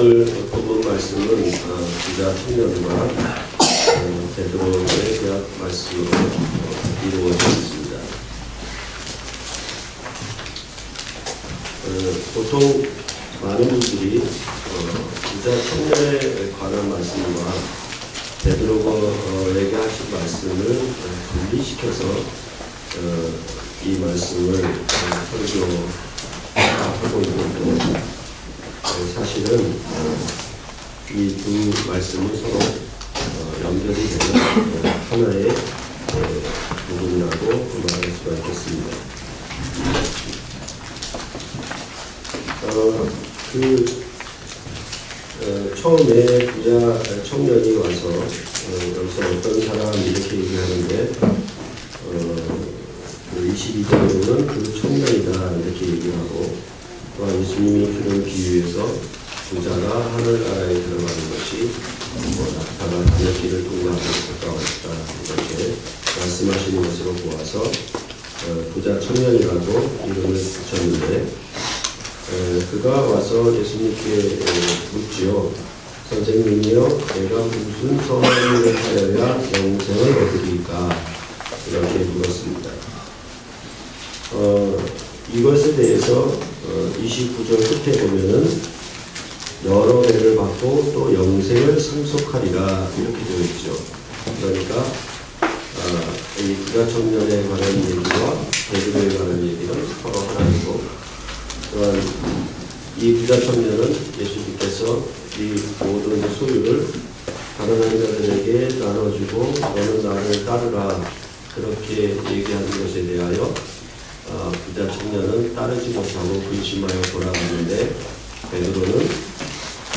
오늘 본문 말씀은 부자 청년과 베드로의 대학 말씀으로 이루어져 있습니다. 보통 많은 분들이 부자 청년에 관한 말씀과 베드로에게 하신 말씀을 분리시켜서 이 말씀을 설교하고 있는데, 사실은 이 두 말씀은 서로 연결이 되는 하나의 부분이라고 말할 수가 있겠습니다. 처음에 부자 청년이 와서 여기서 어떤 사람 이렇게 얘기하는데 22절에는 그 청년이다 이렇게 얘기하고, 또한 예수님이 그런 비유에서 부자가 하늘나라에 들어가는 것이 낙타가 하늘길을 통과하는 것과 같다 이렇게 말씀하시는 것으로 보아서 부자 청년이라고 이름을 붙였는데, 그가 와서 예수님께 묻지요. 선생님이여, 내가 무슨 선을 하여야 영생을 얻으리까? 이렇게 물었습니다. 이것에 대해서 29절 끝에 보면은 여러 배를 받고 또 영생을 상속하리라 이렇게 되어 있죠. 그러니까 이 부자 청년에 관한 얘기와 베드로에 관한 얘기는 서로 하나이고, 또한 이 부자 청년은 예수님께서 이 모든 소유를 가난한 자들에게 나눠주고 너는 나를 따르라 그렇게 얘기하는 것에 대하여 부자 청년은 따르지 못하고 근심하여 돌아갔는데, 베드로는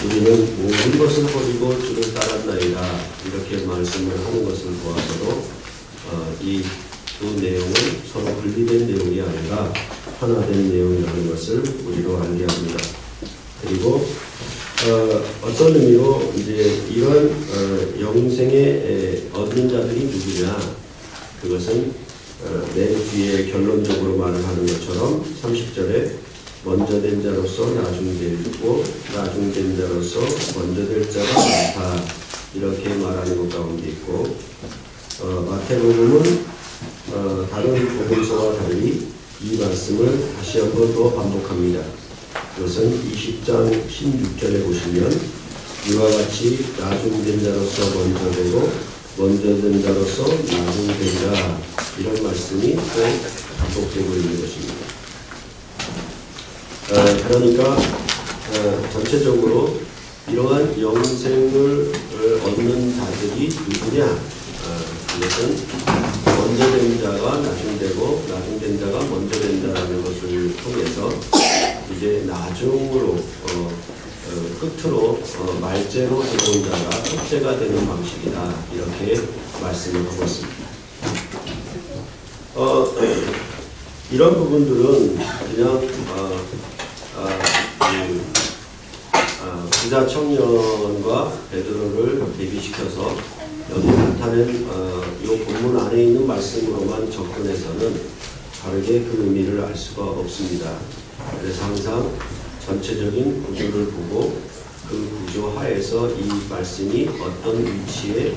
우리는 모든 것을 버리고 주를 따랐나이다 이렇게 말씀을 하는 것을 보아서도 이 두 내용은 서로 분리된 내용이 아니라 하나된 내용이라는 것을 우리로 알게 합니다. 그리고 어떤 의미로 이제 이런 영생에 얻는 자들이 누구냐, 그것은 맨 뒤에 결론적으로 말을 하는 것처럼 30절에 먼저 된 자로서 나중되고 나중된 자로서 먼저 될 자가 많다 이렇게 말하는 것 가운데 있고, 마태복음은 다른 복음서와 달리 이 말씀을 다시 한번 더 반복합니다. 그것은 20장 16절에 보시면 이와 같이 나중된 자로서 먼저 되고 먼저 된 자로서 나중된 자 이런 말씀이 또 반복되고 있는 것입니다. 그러니까 전체적으로 이러한 영생을 얻는 자들이 누구냐? 그것은 먼저 된 자가 나중되고 나중된 자가 먼저 된다는 것을 통해서 이제 나중으로 끝으로 말제로 들어온 자가 첫째가 되는 방식이다 이렇게 말씀을 하고 있습니다. 이런 부분들은 그냥 부자 청년과 베드로를 대비시켜서 여기 나타낸 이 본문 안에 있는 말씀으로만 접근해서는 다르게 그 의미를 알 수가 없습니다. 그래서 항상 전체적인 구조를 보고 그 구조 하에서 이 말씀이 어떤 위치에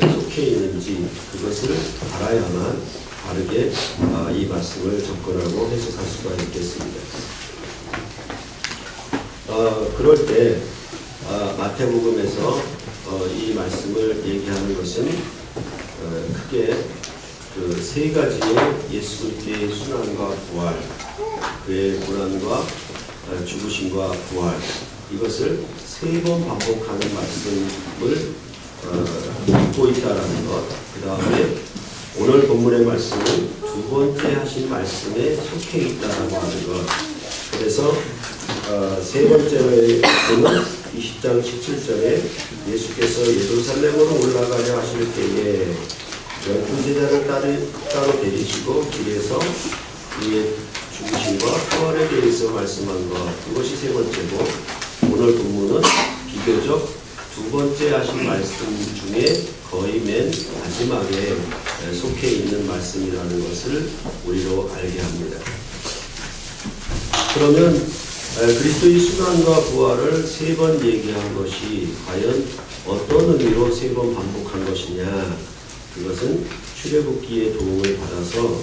속해 있는지 그것을 알아야만 다르게 이 말씀을 접근하고 해석할 수가 있겠습니다. 그럴 때 마태복음에서 이 말씀을 얘기하는 것은 크게 그 세 가지의 예수 그리스도의 순환과 부활, 그의 고난과 죽으심과 부활, 이것을 세 번 반복하는 말씀을 듣고 있다라는 것, 그 다음에 오늘 본문의 말씀은 두 번째 하신 말씀에 속해 있다라고 하는 것. 그래서 세 번째로는 20장 17절에 예수께서 예루살렘으로 올라가려 하실 때에 12제자를 따로 데리시고 길에서 그의 죽으심과 부활에 대해서 말씀한 것, 그것이 세 번째고, 오늘 본문은 비교적 두 번째 하신 말씀 중에 거의 맨 마지막에 속해 있는 말씀이라는 것을 우리로 알게 합니다. 그러면 그리스도의 순환과 부활을 3번 얘기한 것이 과연 어떤 의미로 3번 반복한 것이냐, 그것은 출애굽기의 도움을 받아서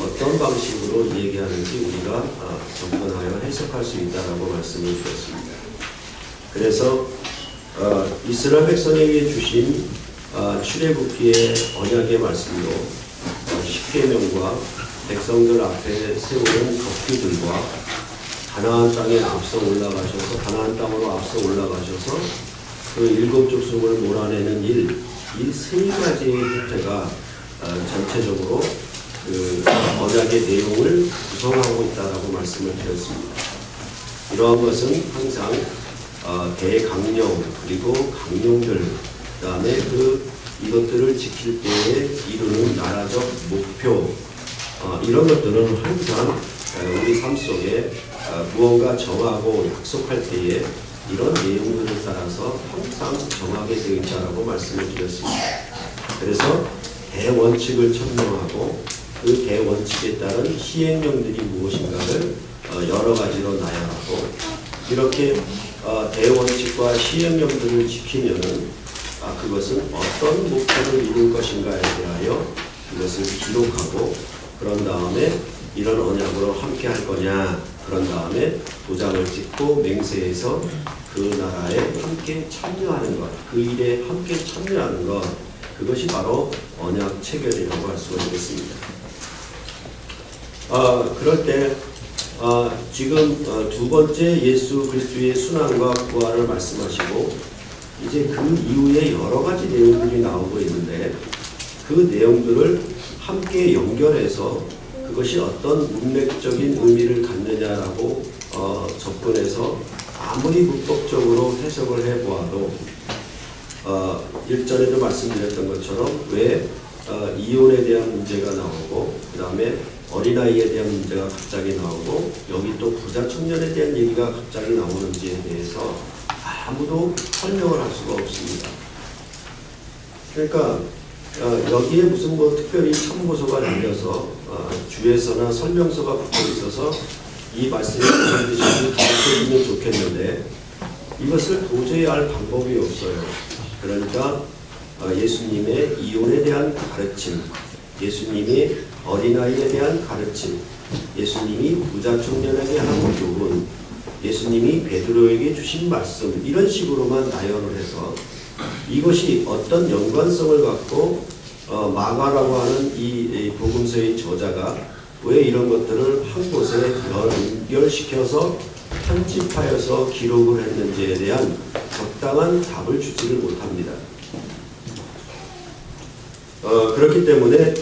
어떤 방식으로 얘기하는지 우리가 접근하여 해석할 수 있다라고 말씀을 드렸습니다. 그래서 이스라엘 백성에게 주신 출애굽기의 언약의 말씀도 10계명과 백성들 앞에 세우는 덕규들과 가나안 땅에 앞서 올라가셔서 가나안 땅으로 앞서 올라가셔서 그 7 족속을 몰아내는 일, 이 3가지의 형태가 전체적으로 그 언약의 내용을 구성하고 있다라고 말씀을 드렸습니다. 이러한 것은 항상 대강령 그리고 강령들, 그다음에 이것들을 지킬 때에 이루는 나라적 목표, 이런 것들은 항상 우리 삶 속에 무언가 정하고 약속할 때에 이런 내용들을 따라서 항상 정하게 되어 있다라고 말씀을 드렸습니다. 그래서 대원칙을 천명하고 그 대원칙에 따른 시행령들이 무엇인가를 여러 가지로 나열하고, 이렇게 대원칙과 시행령들을 지키면은 그것은 어떤 목표를 이룰 것인가에 대하여 그것을 기록하고, 그런 다음에 이런 언약으로 함께 할 거냐, 그런 다음에 도장을 찍고 맹세해서 그 나라에 함께 참여하는 것, 그 일에 함께 참여하는 것, 그것이 바로 언약 체결이라고 할 수가 있겠습니다. 그럴 때 지금 2번째 예수 그리스도의 순환과 부활을 말씀하시고, 이제 그 이후에 여러 가지 내용들이 나오고 있는데, 그 내용들을 함께 연결해서 그것이 어떤 문맥적인 의미를 갖느냐라고 접근해서 아무리 문법적으로 해석을 해보아도 일전에도 말씀드렸던 것처럼 왜 이혼에 대한 문제가 나오고, 그 다음에 어린아이에 대한 문제가 갑자기 나오고, 여기 또 부자 청년에 대한 얘기가 갑자기 나오는지에 대해서 아무도 설명을 할 수가 없습니다. 그러니까 여기에 무슨 특별히 참고서가 달려서 주에서나 설명서가 붙어 있어서 이 말씀이 반드시 가르쳐주면 좋겠는데, 이것을 도저히 알 방법이 없어요. 그러니까 예수님의 이혼에 대한 가르침, 예수님이 어린아이에 대한 가르침, 예수님이 부자 청년에게 하는 교훈, 예수님이 베드로에게 주신 말씀, 이런 식으로만 나열을 해서 이것이 어떤 연관성을 갖고 마가라고 하는 이 복음서의 저자가 왜 이런 것들을 한 곳에 연결시켜서 편집하여서 기록을 했는지에 대한 적당한 답을 주지를 못합니다. 그렇기 때문에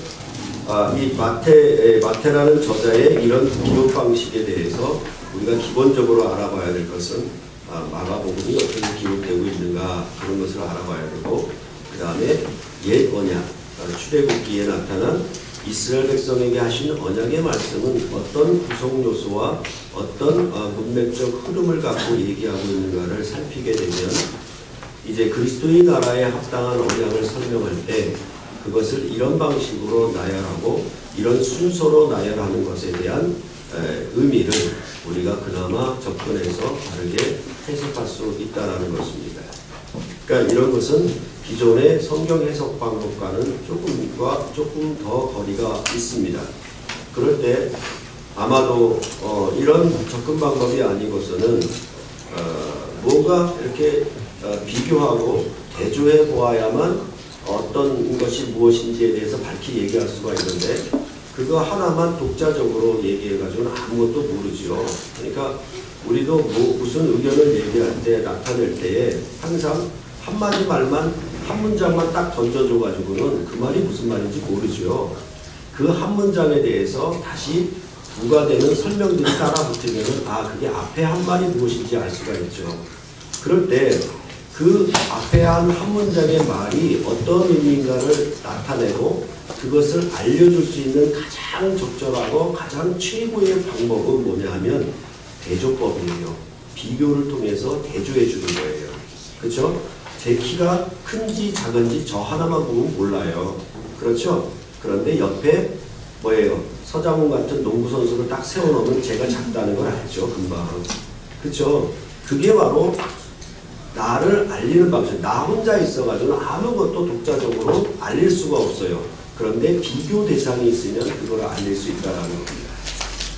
이 마태라는 저자의 이런 기록 방식에 대해서 우리가 기본적으로 알아봐야 될 것은 마가복음이 어떻게 기록되고 있는가, 그런 것을 알아봐야 되고, 그 다음에 옛 언약, 출애굽기에 나타난 이스라엘 백성에게 하신 언약의 말씀은 어떤 구성 요소와 어떤 문맥적 흐름을 갖고 얘기하고 있는가를 살피게 되면, 이제 그리스도의 나라에 합당한 언약을 설명할 때 그것을 이런 방식으로 나열하고 이런 순서로 나열하는 것에 대한 의미를 우리가 그나마 접근해서 다르게 해석할 수 있다는 것입니다. 그러니까 이런 것은 기존의 성경 해석 방법과는 조금 더 거리가 있습니다. 그럴 때 아마도 이런 접근 방법이 아니고서는 뭔가 이렇게 비교하고 대조해 보아야만 어떤 것이 무엇인지에 대해서 밝히 얘기할 수가 있는데, 그거 하나만 독자적으로 얘기해가지고는 아무것도 모르죠. 그러니까 우리도 무슨 의견을 얘기할 때, 나타낼 때에 항상 한마디 말만, 한 문장만 딱 던져줘가지고는 그 말이 무슨 말인지 모르죠. 그 한 문장에 대해서 다시 부과되는 설명들이 따라 붙으면은 그게 앞에 한 말이 무엇인지 알 수가 있죠. 그럴 때 그 앞에 한 문장의 말이 어떤 의미인가를 나타내고 그것을 알려줄 수 있는 가장 적절하고 가장 최고의 방법은 뭐냐 하면 대조법이에요. 비교를 통해서 대조해 주는 거예요. 그렇죠? 제 키가 큰지 작은지 저 하나만 보면 몰라요. 그렇죠? 그런데 옆에 뭐예요? 서장훈 같은 농구 선수를 딱 세워놓으면 제가 작다는 걸 알죠, 금방. 그쵸? 그게 바로 나를 알리는 방식. 나 혼자 있어가지고는 아무것도 독자적으로 알릴 수가 없어요. 그런데 비교 대상이 있으면 그걸 알릴 수 있다는 겁니다.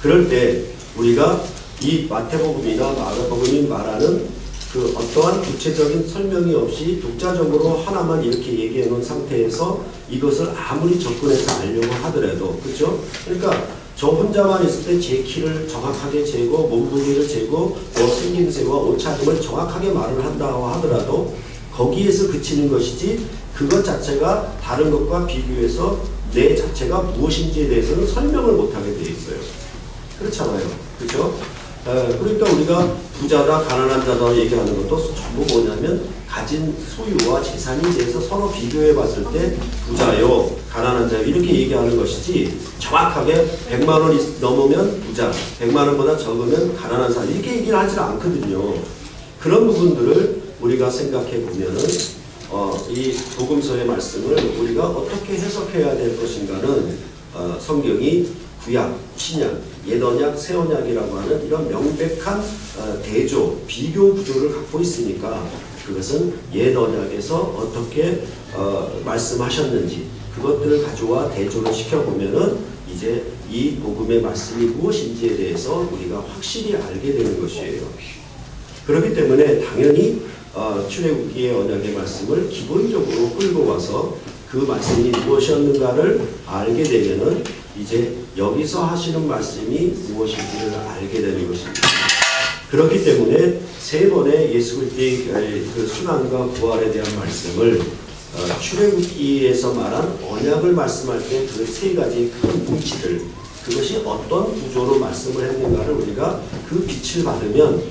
그럴 때 우리가 이 마태복음이나 마가복음이 말하는 그 어떠한 구체적인 설명이 없이 독자적으로 하나만 이렇게 얘기해 놓은 상태에서 이것을 아무리 접근해서 알려고 하더라도, 그렇죠? 그러니까 저 혼자만 있을 때 제 키를 정확하게 재고 몸무게를 재고 뭐 생김새와 옷차림을 정확하게 말을 한다고 하더라도 거기에서 그치는 것이지 그것 자체가 다른 것과 비교해서 내 자체가 무엇인지에 대해서는 설명을 못하게 되어 있어요. 그렇잖아요. 그렇죠? 그러니까 우리가 부자다 가난한 자다 얘기하는 것도 전부 뭐냐면 가진 소유와 재산에 대해서 서로 비교해 봤을 때 부자요 가난한 자요 이렇게 얘기하는 것이지 정확하게 100만 원이 넘으면 부자 100만 원보다 적으면 가난한 사람 이렇게 얘기를 하지 않거든요. 그런 부분들을 우리가 생각해 보면은 이 복음서의 말씀을 우리가 어떻게 해석해야 될 것인가는 성경이 구약, 신약, 옛언약, 새언약이라고 하는 이런 명백한 대조, 비교 구조를 갖고 있으니까 그것은 옛언약에서 어떻게 말씀하셨는지 그것들을 가져와 대조를 시켜보면은 이제 이 복음의 말씀이 무엇인지에 대해서 우리가 확실히 알게 되는 것이에요. 그렇기 때문에 당연히 출애굽기의 언약의 말씀을 기본적으로 끌고 와서 그 말씀이 무엇이었는가를 알게 되면은 이제 여기서 하시는 말씀이 무엇인지를 알게 되는 것입니다. 그렇기 때문에 세 번의 예수 그리스도의 그 순환과 부활에 대한 말씀을 출애굽기에서 말한 언약을 말씀할 때 그 세 가지 큰 통치들 그것이 어떤 구조로 말씀을 했는가를 우리가 그 빛을 받으면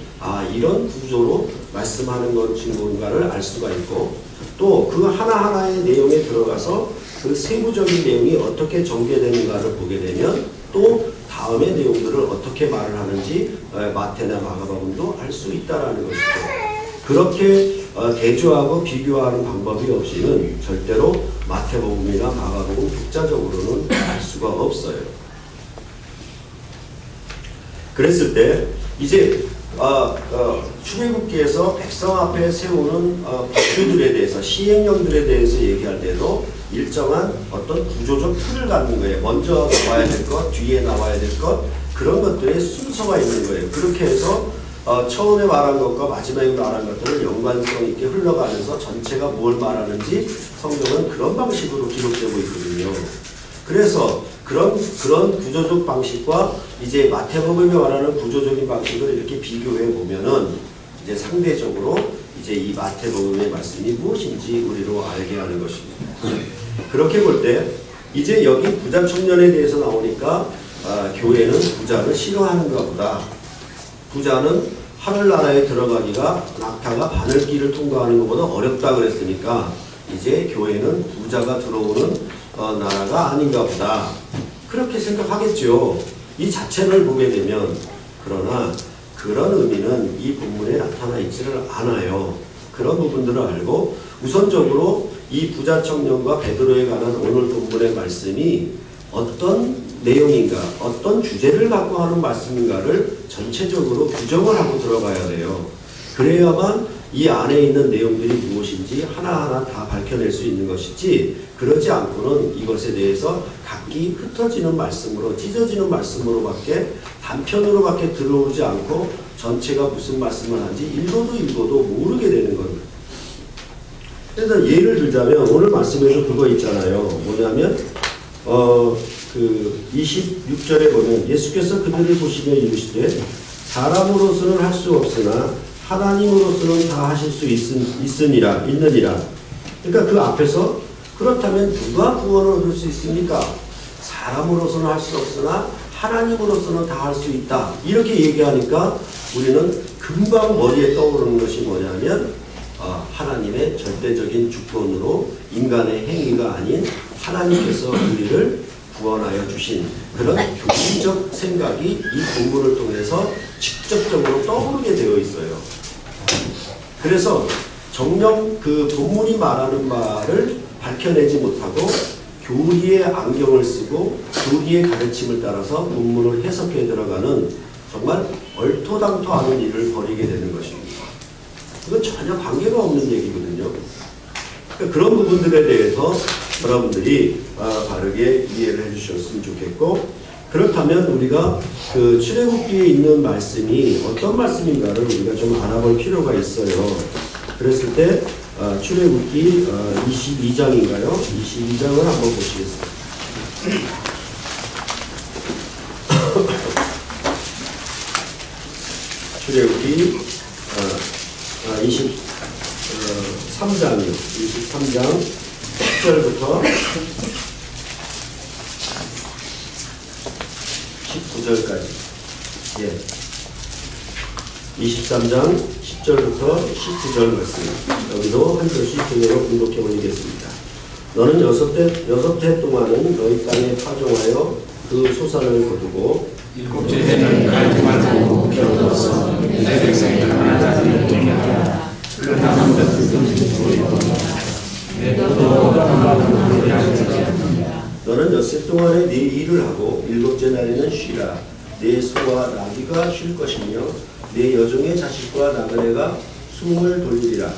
이런 구조로 말씀하는 것이 뭔가를 알 수가 있고 또 그 하나하나의 내용에 들어가서 그 세부적인 내용이 어떻게 전개되는가를 보게 되면 또 다음의 내용들을 어떻게 말을 하는지 마태나 마가복음도 알 수 있다라는 것이죠. 그렇게 대조하고 비교하는 방법이 없이는 절대로 마태복음이나 마가복음 독자적으로는 알 수가 없어요. 그랬을 때 이제 출애굽기에서 백성 앞에 세우는 법규들에 대해서 시행령들에 대해서 얘기할 때도 일정한 어떤 구조적 틀을 갖는 거예요. 먼저 나와야 될 것, 뒤에 나와야 될 것 그런 것들의 순서가 있는 거예요. 그렇게 해서 처음에 말한 것과 마지막에 말한 것들을 연관성 있게 흘러가면서 전체가 뭘 말하는지 성경은 그런 방식으로 기록되고 있거든요. 그래서 그런 구조적 방식과 이제 마태복음이 말하는 구조적인 방식을 이렇게 비교해 보면은 이제 상대적으로 이제 이 마태복음의 말씀이 무엇인지 우리로 알게 하는 것입니다. 그렇게 볼 때 이제 여기 부자 청년에 대해서 나오니까 교회는 부자를 싫어하는가 보다. 부자는 하늘나라에 들어가기가 낙타가 바늘길을 통과하는 것보다 어렵다 그랬으니까 이제 교회는 부자가 들어오는 나라가 아닌가 보다. 그렇게 생각하겠죠. 이 자체를 보게 되면. 그러나 그런 의미는 이 본문에 나타나 있지를 않아요. 그런 부분들을 알고 우선적으로 이 부자 청년과 베드로에 관한 오늘 본문의 말씀이 어떤 내용인가, 어떤 주제를 갖고 하는 말씀인가를 전체적으로 규정을 하고 들어가야 돼요. 그래야만 이 안에 있는 내용들이 무엇인지 하나하나 다 밝혀낼 수 있는 것이지 그러지 않고는 이것에 대해서 각기 흩어지는 말씀으로 찢어지는 말씀으로밖에 단편으로밖에 들어오지 않고 전체가 무슨 말씀을 하는지 읽어도 모르게 되는 겁니다. 그래서 예를 들자면 오늘 말씀에서 그거 있잖아요. 뭐냐면 그 26절에 보면 예수께서 그들을 보시며 이르시되 사람으로서는 할 수 없으나 하나님으로서는 다 하실 수 있느니라. 그러니까 그 앞에서 그렇다면 누가 구원을 얻을 수 있습니까? 사람으로서는 할 수 없으나 하나님으로서는 다 할 수 있다. 이렇게 얘기하니까 우리는 금방 머리에 떠오르는 것이 뭐냐면 하나님의 절대적인 주권으로 인간의 행위가 아닌 하나님께서 우리를 구원하여 주신 그런 교리적 생각이 이 본문을 통해서 직접적으로 떠오르게 되어 있어요. 그래서 정녕 그 본문이 말하는 바를 밝혀내지 못하고 교리의 안경을 쓰고 교리의 가르침을 따라서 본문을 해석해 들어가는 정말 얼토당토 않은 일을 벌이게 되는 것입니다. 이건 전혀 관계가 없는 얘기거든요. 그러니까 그런 부분들에 대해서 여러분들이 바르게 이해를 해주셨으면 좋겠고, 그렇다면 우리가 그 출애굽기에 있는 말씀이 어떤 말씀인가를 우리가 좀 알아볼 필요가 있어요. 그랬을 때 출애굽기 22장인가요? 22장을 한번 보시겠습니다. 출애굽기 23장이요. 23장 10절부터 19절까지. 예. 23장 10절부터 19절 말씀. 여기도 한 절씩 제대로 공독해 보이겠습니다. 너는 여섯 해 동안은 너희 땅에 파종하여 그 소산을 거두고 일곱째 해는 갈등만 하고 겨워서 내 백성이 하나님을 돕게 하라. 그러나 내 뜻도 하나님을 하시리라. 너는 엿새 동안에 네 일을 하고 일곱째 날에는 쉬라. 내 소와 나귀가 쉴 것이며 내 여종의 자식과 나그네가 숨을 돌리리라.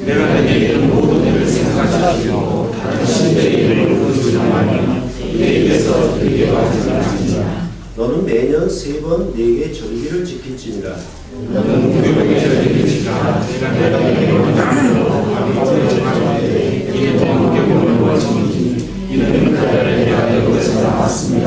내가 내게 모든 일을 생각하지 않고 다른 신의 일을 의존하며 내 입에서 들게 하지 않으리라. 너는 매년 3번 내게 절기를 지킬지니라. 너는 그에게 절기를 지키라. 내가 내게 원하노 아비를 정하되 이에 동경을 모아주니 이는 그들을 위하여 것을 나왔습니다.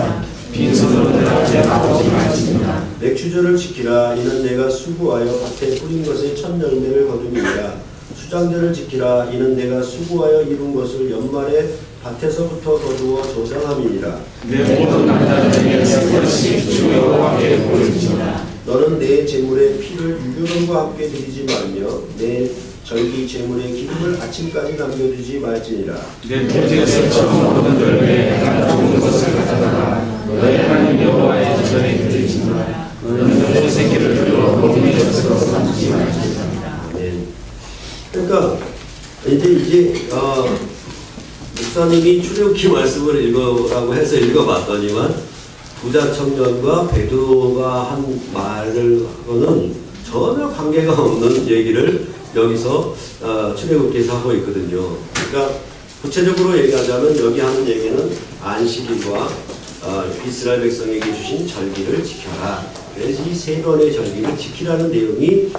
빈손으로 내가 아버지 말씀이다. 맥주절을 지키라. 이는 내가 수고하여 밭에 뿌린 것의 첫 열매를 거두니라. 수장절을 지키라. 이는 내가 수고하여 이룬 것을 연말에 밭에서부터 거두어 조상함이니라. 내 모든 남자들에게 세 번씩 주 여호와께 보일지니라. 너는 내 제물의 피를 유교론과 함께 드리지 말며 내 절기 제물의 기름을 아침까지 남겨두지 말지니라. 내 토지에서 처음 얻은 열매에 난 좋은 것을 가져다가 너의 하나님 여호와의 전에 드리지니라. 너는 너의 새끼를 들어 몸이 젖어서 삼지 말지니라. 아멘. 그러니까 이제 목사님이 출애굽기 말씀을 읽으라고 해서 읽어봤더니만 부자 청년과 베드로가 한 말을하고는 전혀 관계가 없는 얘기를 여기서 출애굽기에서 하고 있거든요. 그러니까 구체적으로 얘기하자면 여기 하는 얘기는 안식일과 이스라엘 백성에게 주신 절기를 지켜라. 그래서 이 3번의 절기를 지키라는 내용이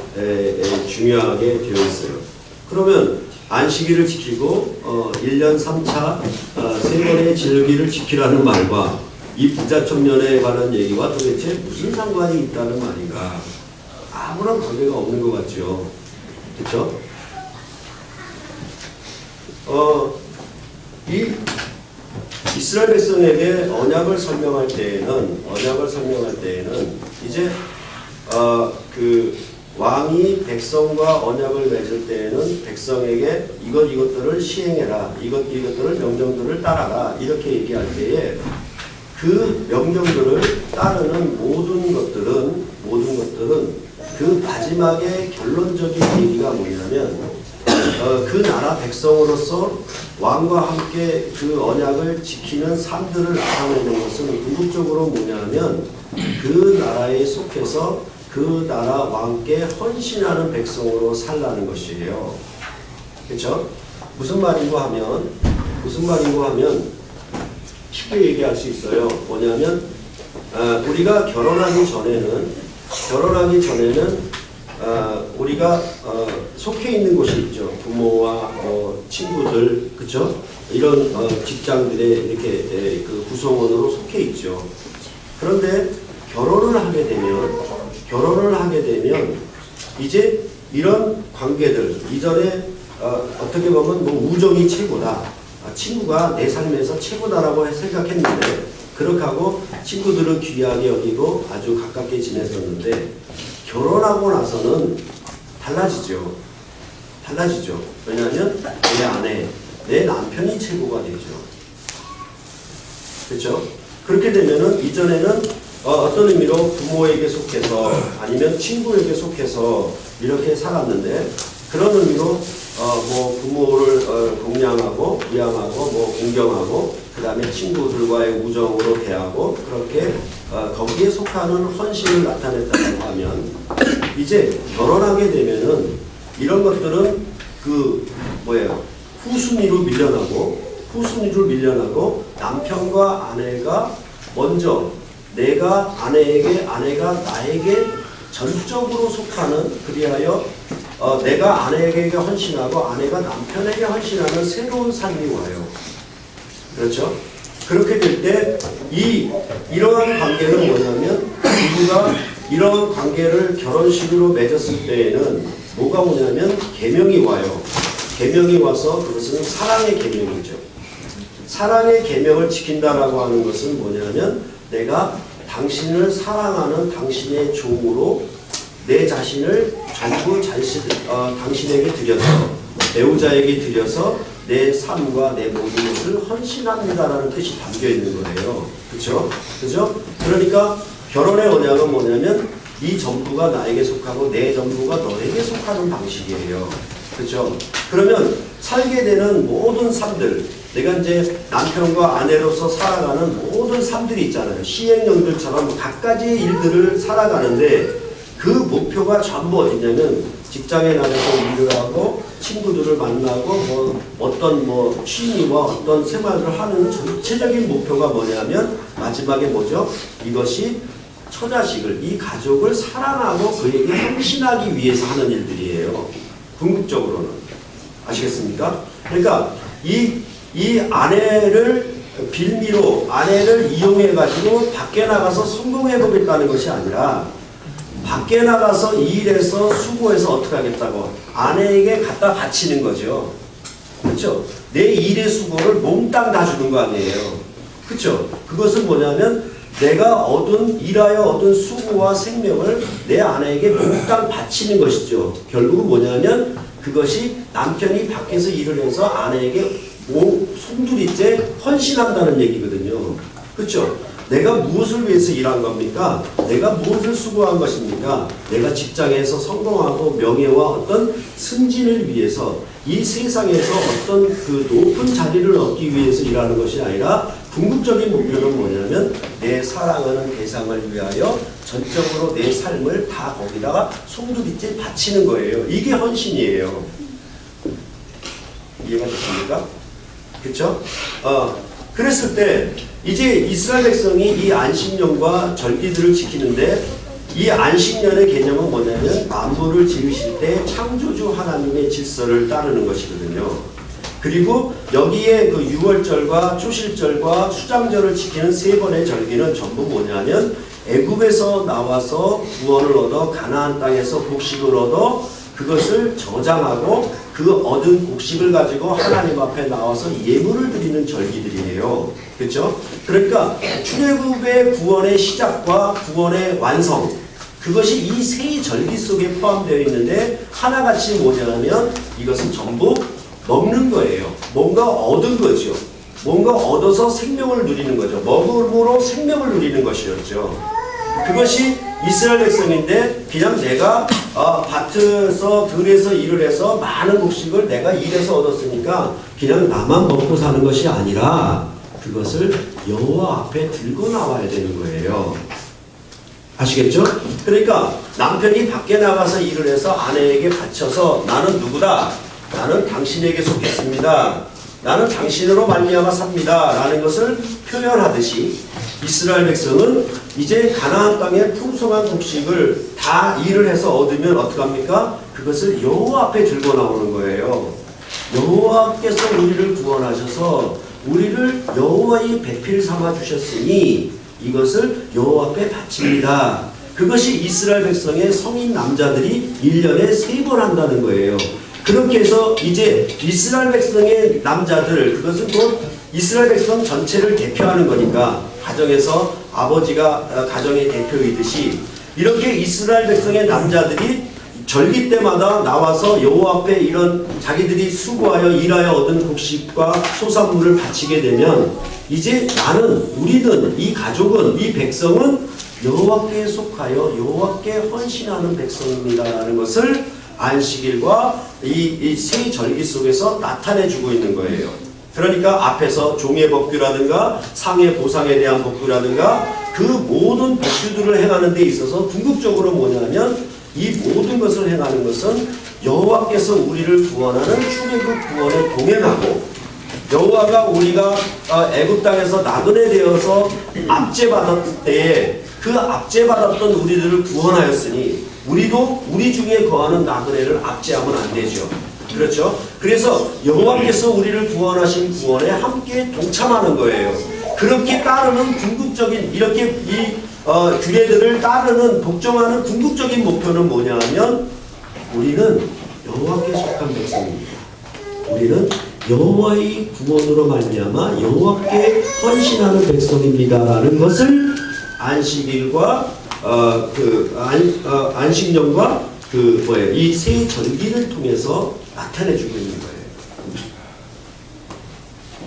중요하게 되어 있어요. 그러면 안식일을 지키고 1년 3차 3번의 절기를 지키라는 말과 이 부자 청년에 관한 얘기와 도대체 무슨 상관이 있다는 말인가? 아무런 관계가 없는 것 같죠. 그렇죠? 이 이스라엘 백성에게 언약을 설명할 때에는 이제 그 왕이 백성과 언약을 맺을 때에는 백성에게 이것들을 시행해라, 이것들을 명령들을 따라라 이렇게 얘기할 때에 그 명령들을 따르는 모든 것들은 그 마지막에 결론적인 얘기가 뭐냐면 그 나라 백성으로서 왕과 함께 그 언약을 지키는 삶들을 나타내는 것은 궁극적으로 뭐냐면 그 나라에 속해서 그 나라 왕께 헌신하는 백성으로 살라는 것이에요. 그렇죠? 무슨 말인고 하면 쉽게 얘기할 수 있어요. 뭐냐면 우리가 결혼하기 전에는 우리가 속해 있는 곳이 있죠. 부모와 친구들, 그렇죠? 이런 직장들에 이렇게 그 구성원으로 속해 있죠. 그런데 결혼을 하게 되면 이제 이런 관계들 이전에 어떻게 보면 뭐 우정이 최고다. 친구가 내 삶에서 최고다라고 생각했는데 그렇게 하고 친구들은 귀하게 여기고 아주 가깝게 지냈었는데 결혼하고 나서는 달라지죠. 왜냐하면 내 아내, 내 남편이 최고가 되죠. 그렇죠? 그렇게 되면은 이전에는 어떤 의미로 부모에게 속해서 아니면 친구에게 속해서 이렇게 살았는데 그런 의미로 뭐 부모를 공양하고 부양하고 뭐 공경하고 그 다음에 친구들과의 우정으로 대하고 그렇게 거기에 속하는 헌신을 나타냈다고 하면 이제 결혼하게 되면은 이런 것들은 그 뭐예요? 후순위로 밀려나고 남편과 아내가 먼저 내가 아내에게 아내가 나에게 전적으로 속하는 그리하여 내가 아내에게 헌신하고 아내가 남편에게 헌신하는 새로운 삶이 와요. 그렇죠? 그렇게 될 때 이러한 관계는 뭐냐면 부부가 이러한 관계를 결혼식으로 맺었을 때에는 뭐가 오냐면 계명이 와요. 계명이 와서 그것은 사랑의 계명이죠. 사랑의 계명을 지킨다라고 하는 것은 뭐냐면 내가 당신을 사랑하는 당신의 종으로 내 자신을 전부 당신에게 드려서 배우자에게 드려서 내 삶과 내 모든 것을 헌신합니다라는 뜻이 담겨 있는 거예요. 그렇죠? 그죠? 그러니까 결혼의 언약은 뭐냐면 이 전부가 나에게 속하고 내 전부가 너에게 속하는 방식이에요. 그렇죠? 그러면 살게 되는 모든 삶들, 내가 이제 남편과 아내로서 살아가는 모든 삶들이 있잖아요. 시행령들처럼 각가지의 일들을 살아가는데 그 목표가 전부 어디냐면 직장에 나가서 일을 하고 친구들을 만나고 뭐 어떤 뭐 취미와 어떤 생활을 하는 전체적인 목표가 뭐냐면 마지막에 뭐죠? 이것이 처자식을, 이 가족을 사랑하고 그에게 헌신하기 위해서 하는 일들이에요. 궁극적으로는. 아시겠습니까? 그러니까 이 아내를 빌미로 아내를 이용해 가지고 밖에 나가서 성공해 보겠다는 것이 아니라 밖에 나가서 일해서 수고해서 어떻게 하겠다고 아내에게 갖다 바치는 거죠. 그렇죠? 내 일의 수고를 몽땅 다 주는 거 아니에요. 그렇죠? 그것은 뭐냐면 내가 일하여 얻은 수고와 생명을 내 아내에게 몽땅 바치는 것이죠. 결국은 뭐냐면 그것이 남편이 밖에서 일을 해서 아내에게 송두리째 헌신한다는 얘기거든요. 그렇죠? 내가 무엇을 위해서 일한 겁니까? 내가 무엇을 수고한 것입니까? 내가 직장에서 성공하고 명예와 어떤 승진을 위해서 이 세상에서 어떤 그 높은 자리를 얻기 위해서 일하는 것이 아니라 궁극적인 목표는 뭐냐면 내 사랑하는 대상을 위하여 전적으로 내 삶을 다 거기다가 송두리째 바치는 거예요. 이게 헌신이에요. 이해가 되십니까? 그렇죠? 그랬을 때 이제 이스라엘 백성이 이 안식년과 절기들을 지키는데 이 안식년의 개념은 뭐냐면 만물을 지으실 때 창조주 하나님의 질서를 따르는 것이거든요. 그리고 여기에 그 유월절과 초실절과 수장절을 지키는 세 번의 절기는 전부 뭐냐면 애굽에서 나와서 구원을 얻어 가나안 땅에서 복식을 얻어 그것을 저장하고 그 얻은 곡식을 가지고 하나님 앞에 나와서 예물을 드리는 절기들이에요. 그렇죠? 그러니까 출애굽의 구원의 시작과 구원의 완성, 그것이 이 세 절기 속에 포함되어 있는데 하나같이 뭐냐면 이것은 전부 먹는 거예요. 뭔가 얻은 거죠. 뭔가 얻어서 생명을 누리는 거죠. 먹음으로 생명을 누리는 것이었죠. 그것이 이스라엘 백성인데 그냥 내가 밭에서 들에서 일을 해서 많은 곡식을 내가 일해서 얻었으니까 그냥 나만 먹고 사는 것이 아니라 그것을 여호와 앞에 들고 나와야 되는 거예요. 아시겠죠? 그러니까 남편이 밖에 나가서 일을 해서 아내에게 바쳐서 나는 누구다? 나는 당신에게 속했습니다. 나는 당신으로 말미암아 삽니다. 라는 것을 표현하듯이 이스라엘 백성은 이제 가나안 땅의 풍성한 곡식을 다 일을 해서 얻으면 어떡합니까? 그것을 여호와 앞에 들고 나오는 거예요. 여호와께서 우리를 구원하셔서 우리를 여호와의 배필 삼아 주셨으니 이것을 여호와 앞에 바칩니다. 그것이 이스라엘 백성의 성인 남자들이 1년에 3번 한다는 거예요. 그렇게 해서 이제 이스라엘 백성의 남자들, 그것은 곧 이스라엘 백성 전체를 대표하는 거니까 가정에서 아버지가 가정의 대표이듯이 이렇게 이스라엘 백성의 남자들이 절기 때마다 나와서 여호와 앞에 이런 자기들이 수고하여 일하여 얻은 곡식과 소산물을 바치게 되면 이제 우리는 이 가족은 이 백성은 여호와께 속하여 여호와께 헌신하는 백성입니다라는 것을 안식일과 이 세 절기 속에서 나타내주고 있는 거예요. 그러니까 앞에서 종의 법규라든가 상의 보상에 대한 법규라든가 그 모든 법규들을 행하는 데 있어서 궁극적으로 뭐냐면 이 모든 것을 행하는 것은 여호와께서 우리를 구원하는 출애굽 구원에 동행하고 여호와가 우리가 애굽 땅에서 나그네 되어서 압제받았을 때에 그 압제받았던 우리들을 구원하였으니 우리도 우리 중에 거하는 나그네를 압제하면 안 되죠. 그렇죠? 그래서 여호와께서 우리를 구원하신 구원에 함께 동참하는 거예요. 그렇게 따르는 궁극적인 이렇게 이 규례들을 따르는 복종하는 궁극적인 목표는 뭐냐 하면 우리는 여호와께 속한 백성입니다. 우리는 여호와의 구원으로 말미암아 여호와께 헌신하는 백성입니다라는 것을 안식일과 안식년과 이 세 절기를 통해서 나타내주고 있는 거예요.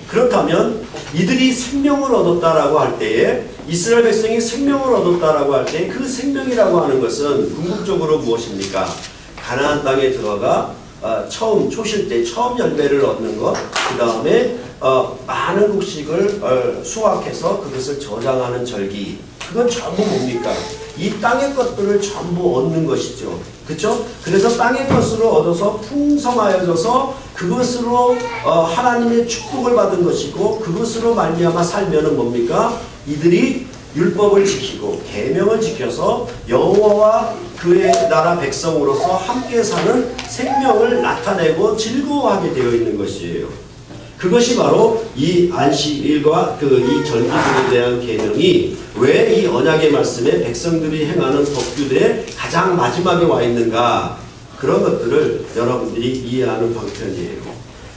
그렇다면 이들이 생명을 얻었다라고 할 때에 이스라엘 백성이 생명을 얻었다라고 할 때 그 생명이라고 하는 것은 궁극적으로 무엇입니까? 가나안 땅에 들어가 처음 초실 때 처음 열매를 얻는 것, 그 다음에 많은 곡식을 수확해서 그것을 저장하는 절기. 그건 전부 뭡니까? 이 땅의 것들을 전부 얻는 것이죠. 그렇죠? 그래서 땅의 것으로 얻어서 풍성하여져서 그것으로 하나님의 축복을 받은 것이고 그것으로 말미암아 살면은 뭡니까? 이들이 율법을 지키고 계명을 지켜서 여호와와 그의 나라 백성으로서 함께 사는 생명을 나타내고 즐거워하게 되어 있는 것이에요. 그것이 바로 이 안식일과 이 절기들에 대한 계명이 왜 이 언약의 말씀에 백성들이 행하는 법규들의 가장 마지막에 와 있는가, 그런 것들을 여러분들이 이해하는 방편이에요.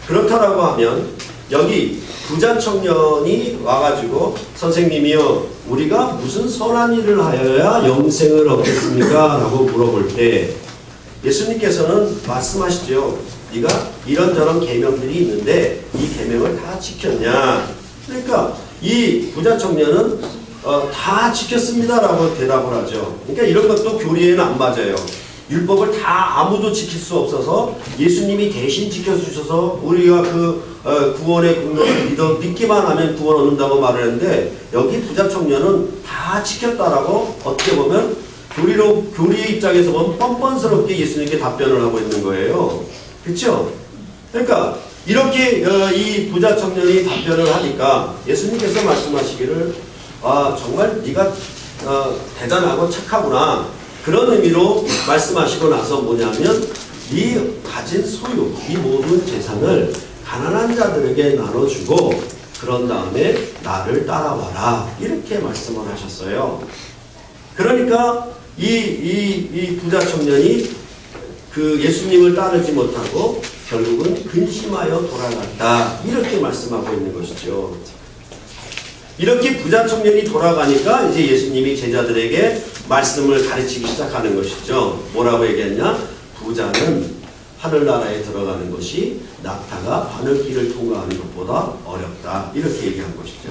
그렇다라고 하면 여기 부자 청년이 와가지고 선생님이요, 우리가 무슨 선한 일을 하여야 영생을 얻겠습니까? 라고 물어볼 때 예수님께서는 말씀하시죠. 네가 이런저런 계명들이 있는데 이 계명을 다 지켰냐? 그러니까 이 부자 청년은 다 지켰습니다라고 대답을 하죠. 그러니까 이런 것도 교리에는 안 맞아요. 율법을 다 아무도 지킬 수 없어서 예수님이 대신 지켜주셔서 우리가 구원의 국론을 믿기만 하면 구원 얻는다고 말을 했는데, 여기 부자 청년은 다 지켰다라고 어떻게 보면 교리의 입장에서 보면 뻔뻔스럽게 예수님께 답변을 하고 있는 거예요. 그렇죠? 그러니까 이렇게 이 부자 청년이 답변을 하니까 예수님께서 말씀하시기를 정말 네가 대단하고 착하구나, 그런 의미로 말씀하시고 나서 뭐냐면 네 가진 소유, 이 모든 재산을 가난한 자들에게 나눠주고 그런 다음에 나를 따라와라, 이렇게 말씀을 하셨어요. 그러니까 이 부자 청년이 예수님을 따르지 못하고 결국은 근심하여 돌아갔다, 이렇게 말씀하고 있는 것이죠. 이렇게 부자 청년이 돌아가니까 이제 예수님이 제자들에게 말씀을 가르치기 시작하는 것이죠. 뭐라고 얘기했냐? 부자는 하늘나라에 들어가는 것이 낙타가 바늘길을 통과하는 것보다 어렵다, 이렇게 얘기한 것이죠.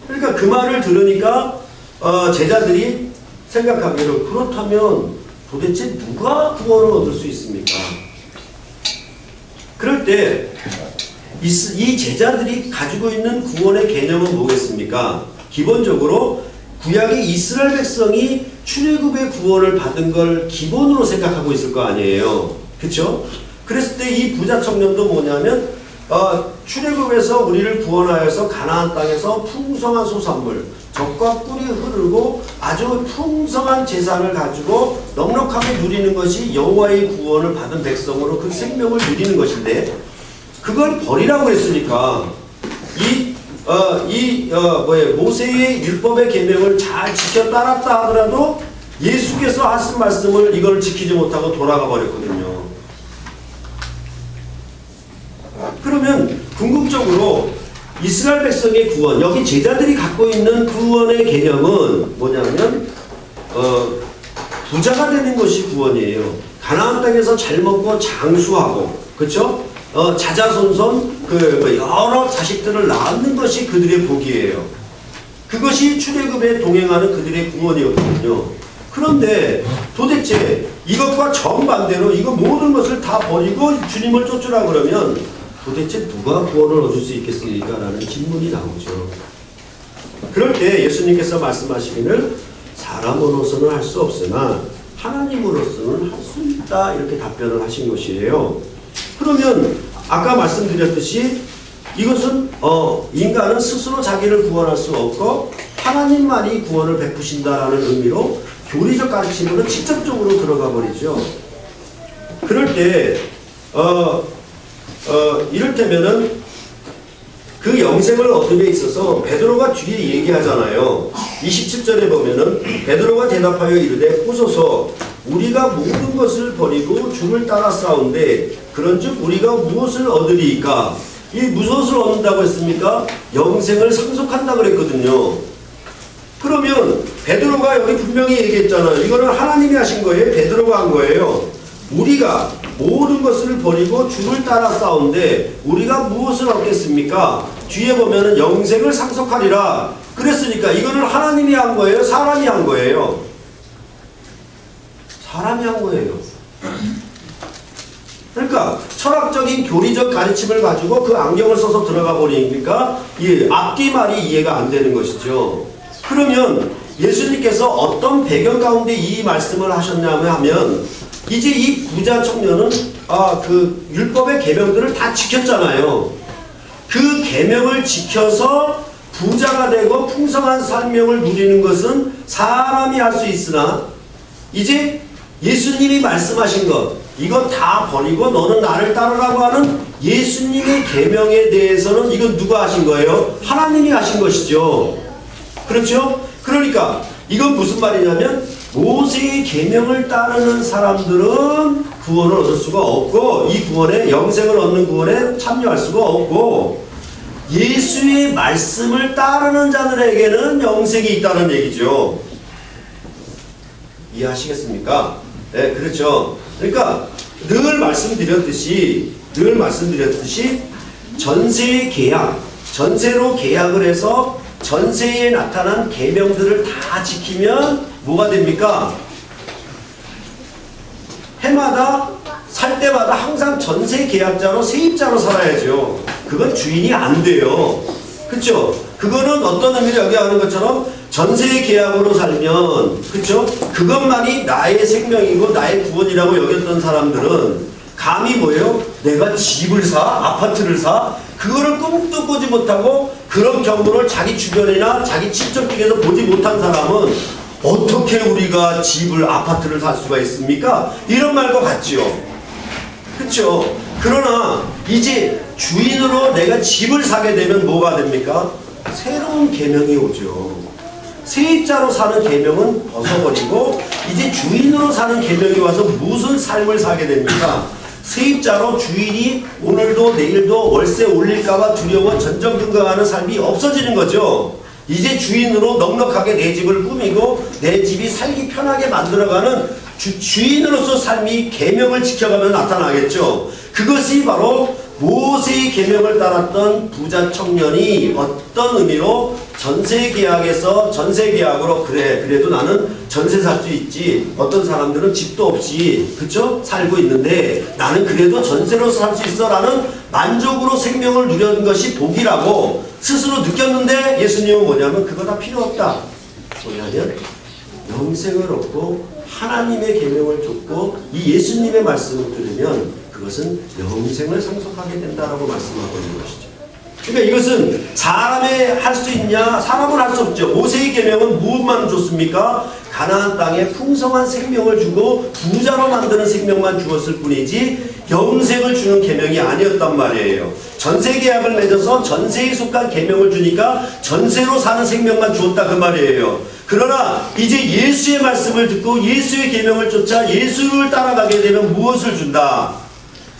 그러니까 그 말을 들으니까 제자들이 생각하기를, 그렇다면 도대체 누가 구원을 얻을 수 있습니까? 그럴 때 이 제자들이 가지고 있는 구원의 개념은 뭐겠습니까? 기본적으로 구약의 이스라엘 백성이 출애굽의 구원을 받은 걸 기본으로 생각하고 있을 거 아니에요. 그렇죠? 그랬을 때 이 부자 청년도 뭐냐면 출애굽에서 우리를 구원하여서 가나안 땅에서 풍성한 소산물, 젖과 꿀이 흐르고 아주 풍성한 재산을 가지고 넉넉하게 누리는 것이 여호와의 구원을 받은 백성으로 그 생명을 누리는 것인데, 그걸 버리라고 했으니까 모세의 율법의 계명을 잘 지켜 따랐다 하더라도 예수께서 하신 말씀을 이걸 지키지 못하고 돌아가 버렸거든요. 그러면 궁극적으로 이스라엘 백성의 구원, 여기 제자들이 갖고 있는 구원의 개념은 뭐냐면 부자가 되는 것이 구원이에요. 가나안 땅에서 잘 먹고 장수하고, 그렇죠? 자자손손 여러 자식들을 낳는 것이 그들의 복이에요. 그것이 출애굽에 동행하는 그들의 구원이었거든요. 그런데 도대체 이것과 정반대로 이거 모든 것을 다 버리고 주님을 쫓으라 그러면 도대체 누가 구원을 얻을 수 있겠습니까? 라는 질문이 나오죠. 그럴 때 예수님께서 말씀하시기를 사람으로서는 할 수 없으나 하나님으로서는 할 수 있다 이렇게 답변을 하신 것이에요. 그러면 아까 말씀드렸듯이 이것은 인간은 스스로 자기를 구원할 수 없고 하나님만이 구원을 베푸신다라는 의미로 교리적 가르침으로 직접적으로 들어가 버리죠. 그럴 때 이를테면은 그 영생을 얻음에 있어서 베드로가 뒤에 얘기하잖아요. 27절에 보면은 베드로가 대답하여 이르되 보소서 우리가 모든 것을 버리고 주를 따라 싸운데 그런즉 우리가 무엇을 얻으리이까? 이 무엇을 얻는다고 했습니까? 영생을 상속한다 그랬거든요. 그러면 베드로가 여기 분명히 얘기했잖아요. 이거는 하나님이 하신 거예요? 베드로가 한 거예요? 우리가 모든 것을 버리고 주를 따라 싸운데 우리가 무엇을 얻겠습니까? 뒤에 보면은 영생을 상속하리라 그랬으니까 이거는 하나님이 한 거예요? 사람이 한 거예요? 사람이 한 거예요. 그러니까 철학적인 교리적 가르침을 가지고 그 안경을 써서 들어가 버리니까 이 앞뒤 말이 이해가 안 되는 것이죠. 그러면 예수님께서 어떤 배경 가운데 이 말씀을 하셨냐면 하면 이제 이 부자 청년은 그 율법의 계명들을 다 지켰잖아요. 그 계명을 지켜서 부자가 되고 풍성한 생명을 누리는 것은 사람이 할 수 있으나 이제 예수님이 말씀하신 것 이거 다 버리고 너는 나를 따르라고 하는 예수님의 계명에 대해서는 이건 누가 하신 거예요? 하나님이 하신 것이죠. 그렇죠? 그러니까 이건 무슨 말이냐면 모세의 계명을 따르는 사람들은 구원을 얻을 수가 없고 이 구원에 영생을 얻는 구원에 참여할 수가 없고 예수의 말씀을 따르는 자들에게는 영생이 있다는 얘기죠. 이해하시겠습니까? 네, 그렇죠. 그러니까 늘 말씀드렸듯이 전세 계약, 전세로 계약을 해서 전세에 나타난 계명들을 다 지키면 뭐가 됩니까? 해마다 살 때마다 항상 전세 계약자로 세입자로 살아야죠. 그건 주인이 안 돼요. 그렇죠? 그거는 어떤 의미로 여기 하는 것처럼 전세 계약으로 살면 그렇죠? 그것만이 나의 생명이고 나의 구원이라고 여겼던 사람들은 감히 뭐예요? 내가 집을 사? 아파트를 사? 그거를 꿈도 꾸지 못하고 그런 경우를 자기 주변이나 자기 친척 중에서 보지 못한 사람은 어떻게 우리가 집을 아파트를 살 수가 있습니까? 이런 말과 같지요. 그렇죠? 그러나 이제 주인으로 내가 집을 사게 되면 뭐가 됩니까? 새로운 계명이 오죠. 세입자로 사는 계명은 벗어버리고 이제 주인으로 사는 계명이 와서 무슨 삶을 사게 됩니까? 세입자로 주인이 오늘도 내일도 월세 올릴까봐 두려워 전전긍긍하는 삶이 없어지는 거죠. 이제 주인으로 넉넉하게 내 집을 꾸미고 내 집이 살기 편하게 만들어가는 주인으로서 삶이 계명을 지켜가면 나타나겠죠. 그것이 바로 모세의 계명을 따랐던 부자 청년이 어떤 의미로 전세계약에서 전세계약으로 그래도 나는 전세 살 수 있지. 어떤 사람들은 집도 없이 그쵸? 살고 있는데 나는 그래도 전세로 살 수 있어 라는 만족으로 생명을 누리는 것이 복이라고 스스로 느꼈는데 예수님은 뭐냐면 그거 다 필요 없다. 뭐냐면 영생을 얻고 하나님의 계명을 쫓고 이 예수님의 말씀을 들으면 그것은 영생을 상속하게 된다라고 말씀하고 있는 것이죠. 그러니까 이것은 사람이 할 수 있냐? 사람은 할 수 없죠. 모세의 계명은 무엇만 줬습니까? 가나안 땅에 풍성한 생명을 주고 부자로 만드는 생명만 주었을 뿐이지 영생을 주는 계명이 아니었단 말이에요. 전세 계약을 맺어서 전세에 속한 계명을 주니까 전세로 사는 생명만 주었다 그 말이에요. 그러나 이제 예수의 말씀을 듣고 예수의 계명을 쫓아 예수를 따라가게 되면 무엇을 준다?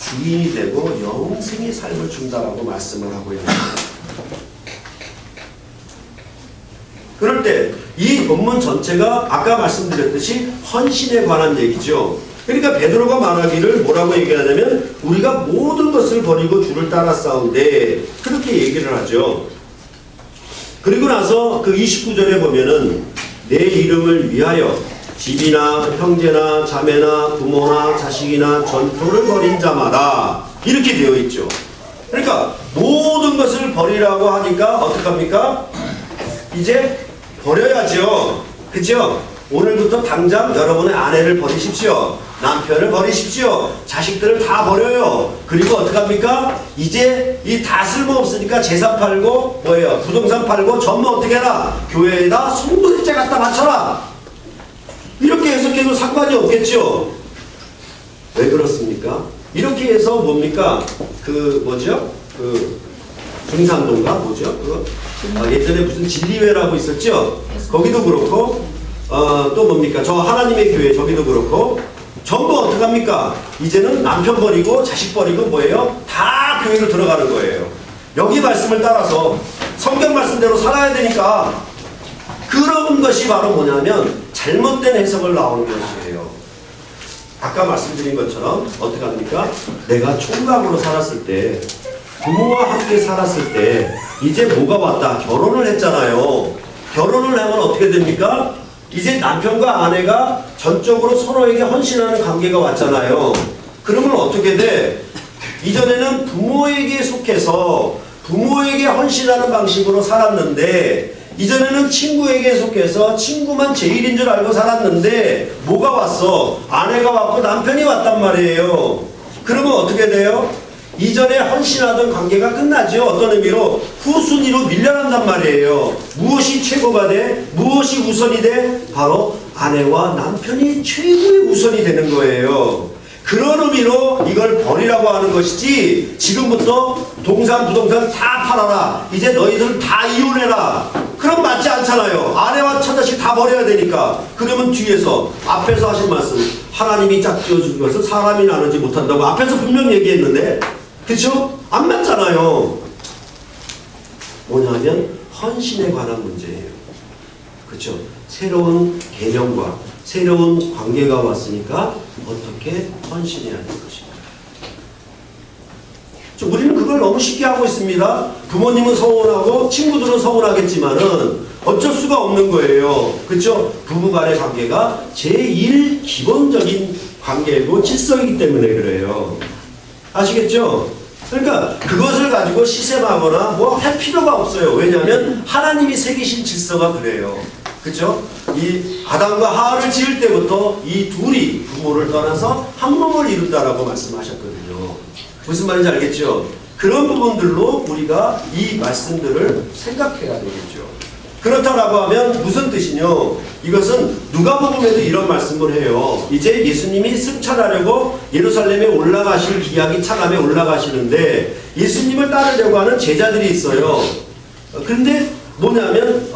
주인이 되고 영생의 삶을 준다라고 말씀을 하고 있는 거예요. 그럴 때 이 본문 전체가 아까 말씀드렸듯이 헌신에 관한 얘기죠. 그러니까 베드로가 말하기를 뭐라고 얘기하냐면 우리가 모든 것을 버리고 주를 따라 싸운데 그렇게 얘기를 하죠. 그리고 나서 그 29절에 보면은 내 이름을 위하여 집이나 형제나 자매나 부모나 자식이나 전토를 벌인 자마다 이렇게 되어 있죠. 그러니까 모든 것을 버리라고 하니까 어떡합니까? 이제 버려야죠. 그죠? 오늘부터 당장 여러분의 아내를 버리십시오. 남편을 버리십시오. 자식들을 다 버려요. 그리고 어떡합니까? 이제 이 다 쓸모없으니까 재산 팔고 뭐예요? 부동산 팔고 전부 어떻게 해라? 교회에다 송도일제 갖다 바쳐라. 이렇게 해석해도 상관이 없겠죠. 왜 그렇습니까? 이렇게 해서 뭡니까? 그 뭐죠? 그 중산동가 뭐죠? 그 예전에 무슨 진리회라고 있었죠? 거기도 그렇고 또 뭡니까? 저 하나님의 교회 저기도 그렇고 전부 어떡합니까? 이제는 남편 버리고 자식 버리고 뭐예요? 다 교회로 들어가는 거예요. 여기 말씀을 따라서 성경 말씀대로 살아야 되니까 그런 것이 바로 뭐냐면 잘못된 해석을 나오는 것이에요. 아까 말씀드린 것처럼 어떻게 합니까? 내가 총각으로 살았을 때 부모와 함께 살았을 때 이제 뭐가 왔다? 결혼을 했잖아요. 결혼을 하면 어떻게 됩니까? 이제 남편과 아내가 전적으로 서로에게 헌신하는 관계가 왔잖아요. 그러면 어떻게 돼? 이전에는 부모에게 속해서 부모에게 헌신하는 방식으로 살았는데 이전에는 친구에게 속해서 친구만 제일인 줄 알고 살았는데 뭐가 왔어? 아내가 왔고 남편이 왔단 말이에요. 그러면 어떻게 돼요? 이전에 헌신하던 관계가 끝나죠. 어떤 의미로? 후순위로 밀려난단 말이에요. 무엇이 최고가 돼? 무엇이 우선이 돼? 바로 아내와 남편이 최고의 우선이 되는 거예요. 그런 의미로 이걸 버리라고 하는 것이지 지금부터 동산 부동산 다 팔아라. 이제 너희들 다 이혼해라. 그럼 맞지 않잖아요. 아내와 처자식 다 버려야 되니까. 그러면 뒤에서 앞에서 하신 말씀 하나님이 짝지어준 것을 사람이 나누지 못한다고 앞에서 분명히 얘기했는데 그렇죠? 안 맞잖아요. 뭐냐면 헌신에 관한 문제예요. 그렇죠? 새로운 개념과 새로운 관계가 왔으니까 어떻게 헌신해야 하는 것입니다. 우리는 그걸 너무 쉽게 하고 있습니다. 부모님은 서운하고 친구들은 서운하겠지만은 어쩔 수가 없는 거예요. 그렇죠? 부부간의 관계가 제일 기본적인 관계이고 질서이기 때문에 그래요. 아시겠죠? 그러니까 그것을 가지고 시샘하거나 뭐 할 필요가 없어요. 왜냐하면 하나님이 새기신 질서가 그래요. 그렇죠? 이 아담과 하와를 지을 때부터 이 둘이 부모를 떠나서 한 몸을 이룬다라고 말씀하셨거든요. 무슨 말인지 알겠죠? 그런 부분들로 우리가 이 말씀들을 생각해야 되겠죠. 그렇다라고 하면 무슨 뜻이뇨? 이것은 누가복음에도 이런 말씀을 해요. 이제 예수님이 승천하려고 예루살렘에 올라가실 기약이 차감에 올라가시는데 예수님을 따르려고 하는 제자들이 있어요. 그런데 뭐냐면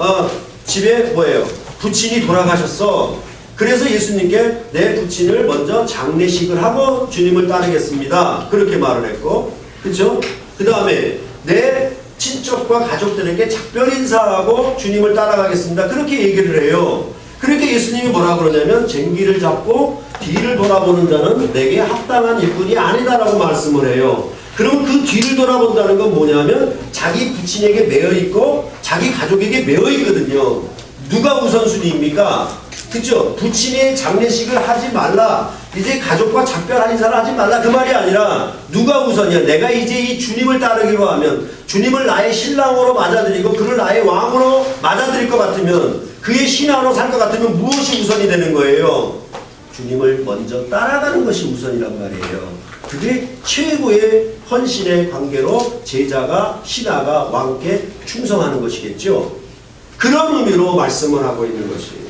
집에 뭐예요? 부친이 돌아가셨어. 그래서 예수님께 내 부친을 먼저 장례식을 하고 주님을 따르겠습니다. 그렇게 말을 했고, 그렇죠? 그 다음에 내 친척과 가족들에게 작별 인사하고 주님을 따라가겠습니다. 그렇게 얘기를 해요. 그렇게 예수님이 뭐라 그러냐면 쟁기를 잡고 뒤를 돌아보는 자는 내게 합당한 일꾼이 아니다라고 말씀을 해요. 그러면 그 뒤를 돌아본다는 건 뭐냐면 자기 부친에게 매여 있고 자기 가족에게 매여 있거든요. 누가 우선순위입니까? 그죠? 부친의 장례식을 하지 말라. 이제 가족과 작별 인사를 하지 말라. 그 말이 아니라 누가 우선이야? 내가 이제 이 주님을 따르기로 하면 주님을 나의 신랑으로 맞아들이고 그를 나의 왕으로 맞아들일 것 같으면 그의 신하로 살 것 같으면 무엇이 우선이 되는 거예요? 주님을 먼저 따라가는 것이 우선이란 말이에요. 그게 최고의 헌신의 관계로 제자가 신하가 왕께 충성하는 것이겠죠. 그런 의미로 말씀을 하고 있는 것이에요.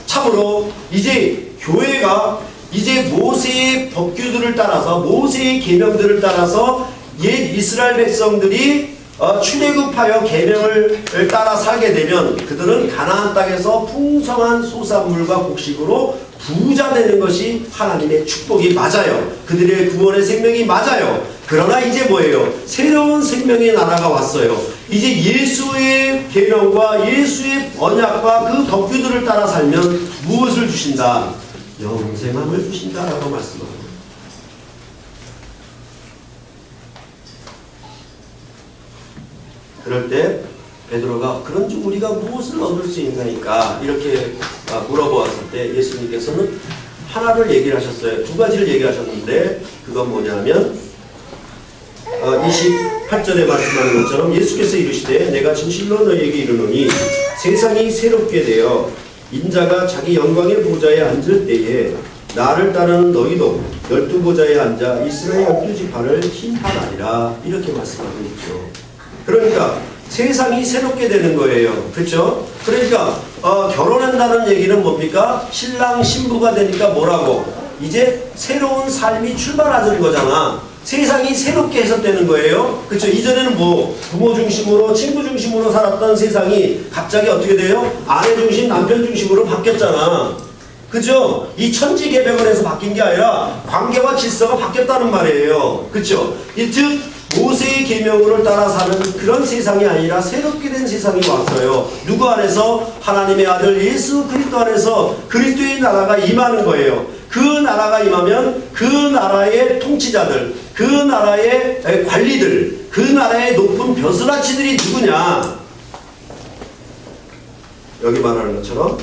참으로 이제 교회가 이제 모세의 법규들을 따라서 모세의 계명들을 따라서 옛 이스라엘 백성들이 출애굽하여 계명을 따라 살게 되면 그들은 가나안 땅에서 풍성한 소산물과 곡식으로 부자 되는 것이 하나님의 축복이 맞아요. 그들의 구원의 생명이 맞아요. 그러나 이제 뭐예요? 새로운 생명의 나라가 왔어요. 이제 예수의 계명과 예수의 언약과 그 법규들을 따라 살면 무엇을 주신다? 영생함을 주신다라고 말씀합니다. 그럴 때 베드로가 그런 줄 우리가 무엇을 얻을 수 있나이까 이렇게 물어보았을 때 예수님께서는 하나를 얘기를 하셨어요. 두 가지를 얘기하셨는데 그건 뭐냐면 28절에 말씀하는 것처럼 예수께서 이르시되 내가 진실로 너희에게 이르노니 세상이 새롭게 되어 인자가 자기 영광의 보좌에 앉을 때에 나를 따르는 너희도 12보좌에 앉아 이스라엘 12지파를 심판하리라 이렇게 말씀하고 있죠. 그러니까 세상이 새롭게 되는 거예요. 그렇죠? 그러니까 결혼한다는 얘기는 뭡니까? 신랑 신부가 되니까 뭐라고? 이제 새로운 삶이 출발하는 거잖아. 세상이 새롭게 해석되는 거예요. 그렇죠? 이전에는 뭐 부모 중심으로 친구 중심으로 살았던 세상이 갑자기 어떻게 돼요? 아내 중심 남편 중심으로 바뀌었잖아. 그죠? 이 천지개벽을 해서 바뀐 게 아니라 관계와 질서가 바뀌었다는 말이에요. 그렇죠? 즉 모세의 계명을 따라 사는 그런 세상이 아니라 새롭게 된 세상이 왔어요. 누구 안에서? 하나님의 아들 예수 그리스도 안에서 그리스도의 나라가 임하는 거예요. 그 나라가 임하면 그 나라의 통치자들, 그 나라의 관리들, 그 나라의 높은 벼슬아치들이 누구냐? 여기 말하는 것처럼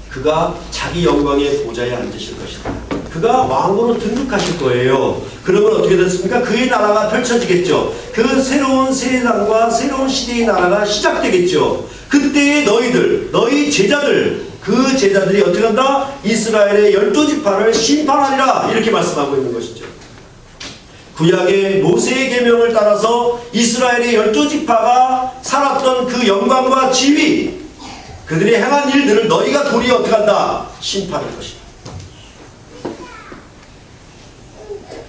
그가 자기 영광의 보좌에 앉으실 것이다. 그가 왕으로 등극하실 거예요. 그러면 어떻게 됐습니까? 그의 나라가 펼쳐지겠죠. 그 새로운 세상과 새로운 시대의 나라가 시작되겠죠. 그때의 너희들, 너희 제자들, 그 제자들이 어떻게 한다? 이스라엘의 12지파를 심판하리라 이렇게 말씀하고 있는 것이죠. 구약의 모세의 계명을 따라서 이스라엘의 12지파가 살았던 그 영광과 지위, 그들이 행한 일들을 너희가 도리어 어떻게 한다? 심판할 것이다.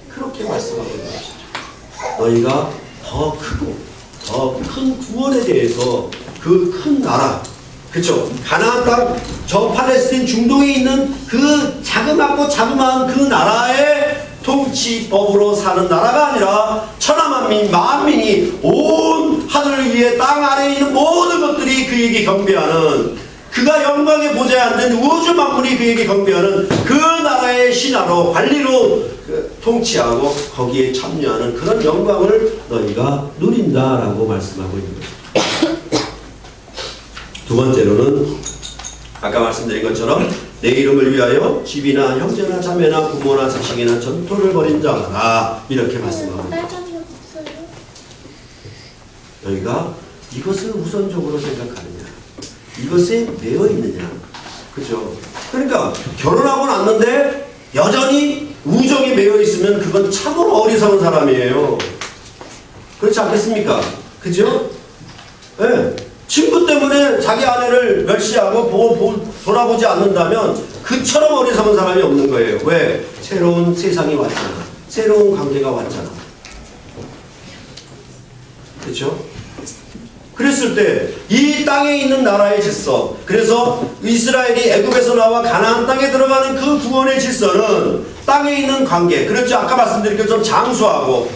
그렇게 말씀하고 있는 것이죠. 너희가 더 크고 더 큰 구원에 대해서 그 큰 나라, 그렇죠? 가나안 땅, 저 팔레스틴 중동에 있는 그 자그맣고 자그마한 그 나라의 통치법으로 사는 나라가 아니라 천하만민, 만민이 온 하늘 위에 땅 아래에 있는 모든 것들이 그에게 경배하는, 그가 영광의 보좌에 앉은 우주 만물이 그에게 경배하는 그 나라의 신하로 관리로 통치하고 거기에 참여하는 그런 영광을 너희가 누린다라고 말씀하고 있는 것입니다. 두 번째로는 아까 말씀드린 것처럼 내 이름을 위하여 집이나 형제나 자매나 부모나 자식이나 전토를 벌인 자마다 이렇게 말씀하고 있습니다. 너희가 이것을 우선적으로 생각하느냐, 이것에 매여 있느냐, 그죠? 그러니까 결혼하고 났는데 여전히 우정에 매여 있으면 그건 참으로 어리석은 사람이에요. 그렇지 않겠습니까? 그죠? 예. 네. 친구 때문에 자기 아내를 멸시하고 돌아보지 않는다면 그처럼 어리석은 사람이 없는 거예요. 왜? 새로운 세상이 왔잖아. 새로운 관계가 왔잖아. 그렇죠? 그랬을 때 이 땅에 있는 나라의 질서, 그래서 이스라엘이 애굽에서 나와 가나안 땅에 들어가는 그 구원의 질서는 땅에 있는 관계, 그렇죠? 아까 말씀드린 것처럼 장수하고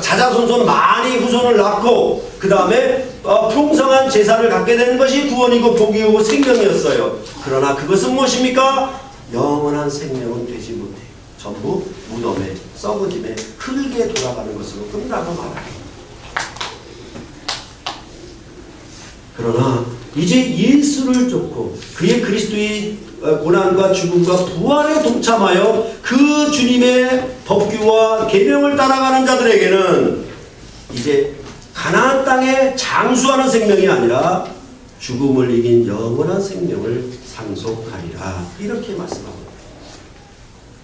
자자손손 많이 후손을 낳고 그 다음에 풍성한 재산을 갖게 되는 것이 구원이고 복이고 생명이었어요. 그러나 그것은 무엇입니까? 영원한 생명은 되지 못해. 전부 무덤에 썩어짐에 흙에 돌아가는 것으로 끝나고 말아요. 그러나 이제 예수를 쫓고 그의 그리스도의 고난과 죽음과 부활에 동참하여 그 주님의 법규와 계명을 따라가는 자들에게는 이제 가나안 땅에 장수하는 생명이 아니라 죽음을 이긴 영원한 생명을 상속하리라 이렇게 말씀합니다.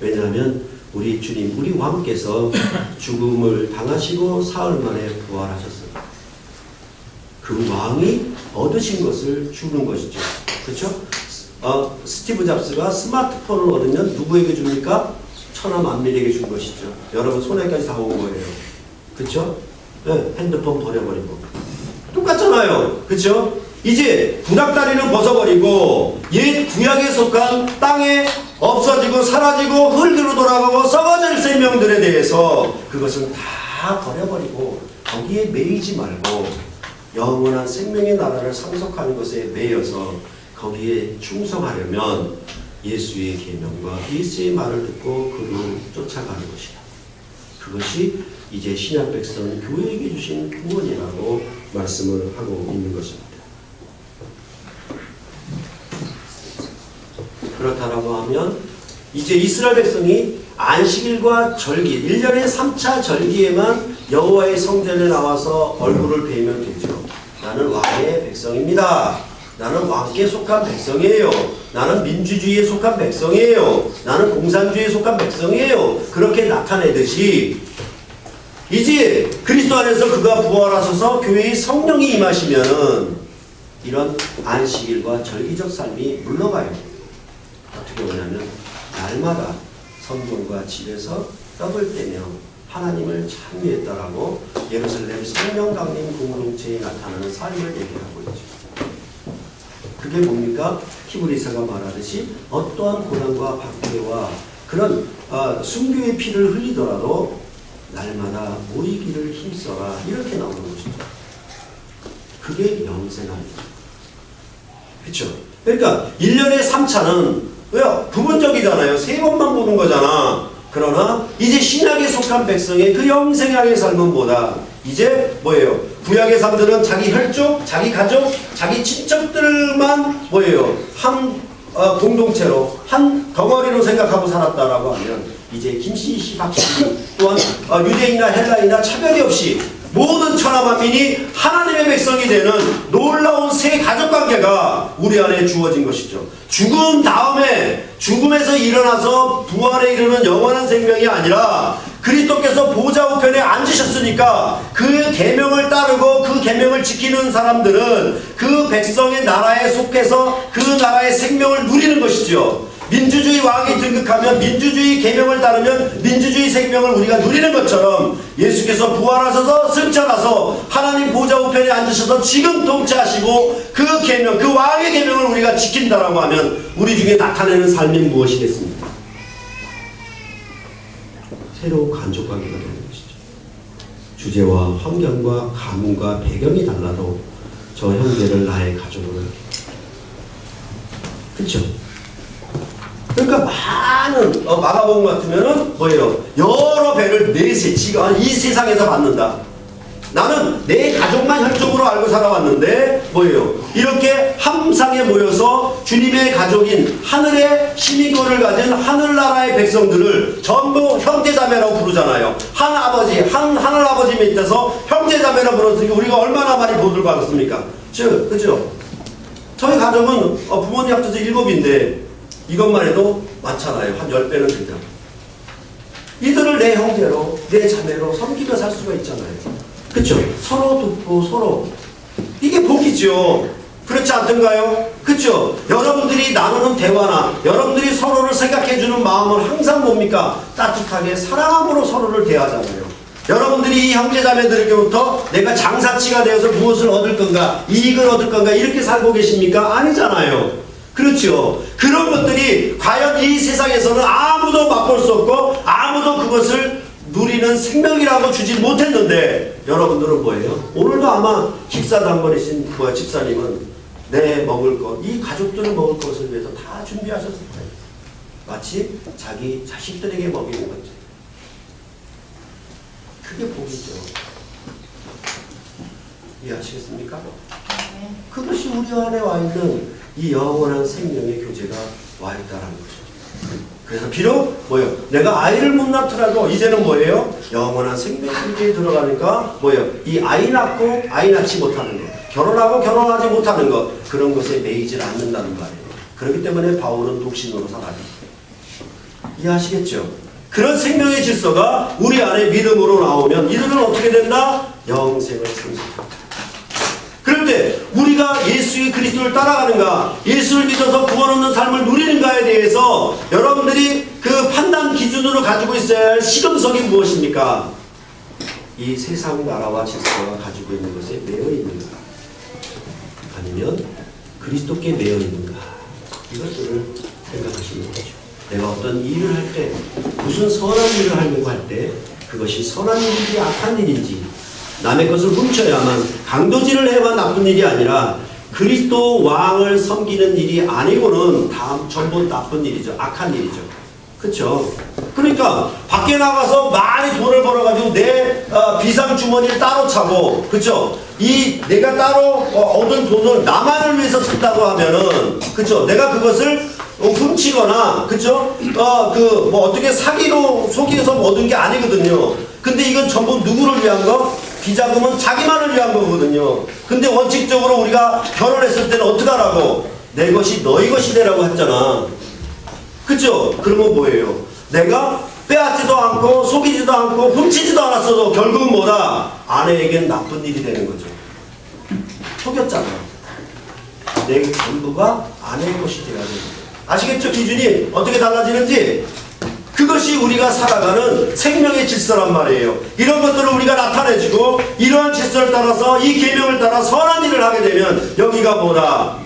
왜냐하면 우리 주님, 우리 왕께서 죽음을 당하시고 사흘 만에 부활하셨습니다. 그 왕이 얻으신 것을 주는 것이죠. 그렇죠? 스티브 잡스가 스마트폰을 얻으면 누구에게 줍니까? 천하 만민에게 준 것이죠. 여러분 손에까지 다 온 거예요. 그렇죠? 네, 핸드폰 버려버리고 똑같잖아요. 그렇죠? 이제 구닥다리는 벗어버리고 옛 구약에 속한 땅에 없어지고 사라지고 흙으로 돌아가고 썩어질 생명들에 대해서 그것을 다 버려버리고 거기에 매이지 말고 영원한 생명의 나라를 상속하는 것에 매여서 거기에 충성하려면 예수의 계명과 예수의 말을 듣고 그를 쫓아가는 것이다. 그것이 이제 신약 백성 교회에게 주신 구원이라고 말씀을 하고 있는 것입니다. 그렇다라고 하면 이제 이스라엘 백성이 안식일과 절기, 1년에 3차 절기에만 여호와의 성전에 나와서 얼굴을 베이면 되죠. 나는 왕의 백성입니다. 나는 왕께 속한 백성이에요. 나는 민주주의에 속한 백성이에요. 나는 공산주의에 속한 백성이에요. 그렇게 나타내듯이 이제 그리스도 안에서 그가 부활하셔서 교회의 성령이 임하시면 이런 안식일과 절기적 삶이 물러가요. 어떻게 보냐면 날마다 성경과 집에서 떡을 떼며 하나님을 찬미했다라고 예루살렘 성령 강림 공동체에 나타나는 삶을 얘기하고 있죠. 그게 뭡니까? 히브리서가 말하듯이 어떠한 고난과 박해와 그런 순교의 피를 흘리더라도 날마다 모이기를 힘써라 이렇게 나오는 것이죠. 그게 영생합니다. 그렇죠? 그러니까 1년에 3차는 왜요? 부분적이잖아요. 3번만 보는 거잖아. 그러나 이제 신약에 속한 백성의 그 영생하게 삶은 뭐다? 이제 뭐예요? 구약의 삶들은 자기 혈족, 자기 가족, 자기 친척들만 뭐예요? 한 공동체로 한 덩어리로 생각하고 살았다라고 하면 이제 김씨, 박씨 또한 유대인이나 헬라인이나 차별이 없이 모든 천하만민이 하나님의 백성이 되는 놀라운 새 가족관계가 우리 안에 주어진 것이죠. 죽음 다음에 죽음에서 일어나서 부활에 이르는 영원한 생명이 아니라 그리스도께서 보좌 우편에 앉으셨으니까 그 계명을 따르고 그 계명을 지키는 사람들은 그 백성의 나라에 속해서 그 나라의 생명을 누리는 것이죠. 민주주의 왕이 등극하면 민주주의 계명을 따르면 민주주의 생명을 우리가 누리는 것처럼 예수께서 부활하셔서 승천하서 하나님 보좌 우편에 앉으셔서 지금 통치하시고 그 계명, 그 왕의 계명을 우리가 지킨다라고 하면 우리 중에 나타내는 삶이 무엇이겠습니까? 새로운 간접관계가 되는 것이죠. 주제와 환경과 가문과 배경이 달라도 저 형제를 나의 가족으로 여깁니다. 그렇죠? 그러니까 많은 마가복음 같으면은 뭐예요? 여러 배를 넷에 지금 이 세상에서 받는다. 나는 내 가족만 혈족으로 알고 살아왔는데 뭐예요? 이렇게 함상에 모여서 주님의 가족인 하늘의 시민권을 가진 하늘나라의 백성들을 전부 형제자매라고 부르잖아요. 한 아버지, 하늘 아버지 밑에서 형제자매라고 불렀으니 우리가 얼마나 많이 보도를 받았습니까? 그죠? 저희 가족은 부모님 합쳐서 7인데 이것만 해도 많잖아요. 한 10배는 된다. 이들을 내 형제로, 내 자매로 섬기며 살 수가 있잖아요. 그쵸? 서로 돕고 서로. 이게 복이죠. 그렇지 않던가요? 그쵸? 여러분들이 나누는 대화나 여러분들이 서로를 생각해주는 마음을 항상 뭡니까? 따뜻하게 사랑함으로 서로를 대하잖아요. 여러분들이 이 형제자매들에게부터 내가 장사치가 되어서 무엇을 얻을 건가, 이익을 얻을 건가 이렇게 살고 계십니까? 아니잖아요. 그렇죠. 그런 것들이 과연 이 세상에서는 아무도 맛볼 수 없고 아무도 그것을 누리는 생명이라고 주지 못했는데 여러분들은 뭐예요? 오늘도 아마 식사당번이신 집사님은 내 먹을 것, 이 가족들을 먹을 것을 위해서 다 준비하셨을 거예요. 마치 자기 자식들에게 먹이는 거죠. 그게 복이죠. 이해하시겠습니까? 그것이 우리 안에 와 있는 이 영원한 생명의 교제가 와 있다는 거죠. 그래서 비록 뭐예요? 내가 아이를 못 낳더라도 이제는 뭐예요? 영원한 생명 교제에 들어가니까 뭐예요? 이 아이 낳고 아이 낳지 못하는 것, 결혼하고 결혼하지 못하는 것, 그런 것에 매이질 않는다는 말이에요. 그렇기 때문에 바울은 독신으로 살아요. 이해하시겠죠? 그런 생명의 질서가 우리 안에 믿음으로 나오면 이들은 어떻게 된다? 영생을 상속한다. 그럴 때 우리가 예수의 그리스도를 따라가는가, 예수를 믿어서 구원 얻는 삶을 누리는가에 대해서 여러분들이 그 판단 기준으로 가지고 있어야 할 시금석이 무엇입니까? 이 세상 나라와 질서가 가지고 있는 것에 매여 있는가, 아니면 그리스도께 매여 있는가, 이것들을 생각하시는 거죠. 내가 어떤 일을 할 때, 무슨 선한 일을 하려고 할 때 그것이 선한 일인지 악한 일인지, 남의 것을 훔쳐야만 강도질을 해만 나쁜 일이 아니라 그리스도 왕을 섬기는 일이 아니고는 전부 나쁜 일이죠. 악한 일이죠. 그렇죠? 그러니까 밖에 나가서 많이 돈을 벌어가지고 내 비상 주머니를 따로 차고, 그렇죠? 이 내가 따로 얻은 돈을 나만을 위해서 쓴다고 하면은, 그렇죠? 내가 그것을 훔치거나, 그쵸? 어떻게 사기로 속여서 얻은 게 아니거든요. 근데 이건 전부 누구를 위한 거? 비자금은 자기만을 위한 거거든요. 근데 원칙적으로 우리가 결혼했을 때는 어떻게 하라고? 내 것이 너희 것이 되라고 했잖아. 그쵸? 그러면 뭐예요? 내가 빼앗지도 않고 속이지도 않고 훔치지도 않았어도 결국은 뭐다? 아내에겐 나쁜 일이 되는 거죠. 속였잖아. 내 전부가 아내의 것이 되어야 되는 거예요. 아시겠죠? 기준이 어떻게 달라지는지? 그것이 우리가 살아가는 생명의 질서란 말이에요. 이런 것들을 우리가 나타내주고 이러한 질서를 따라서 이 계명을 따라 선한 일을 하게 되면 여기가 뭐다?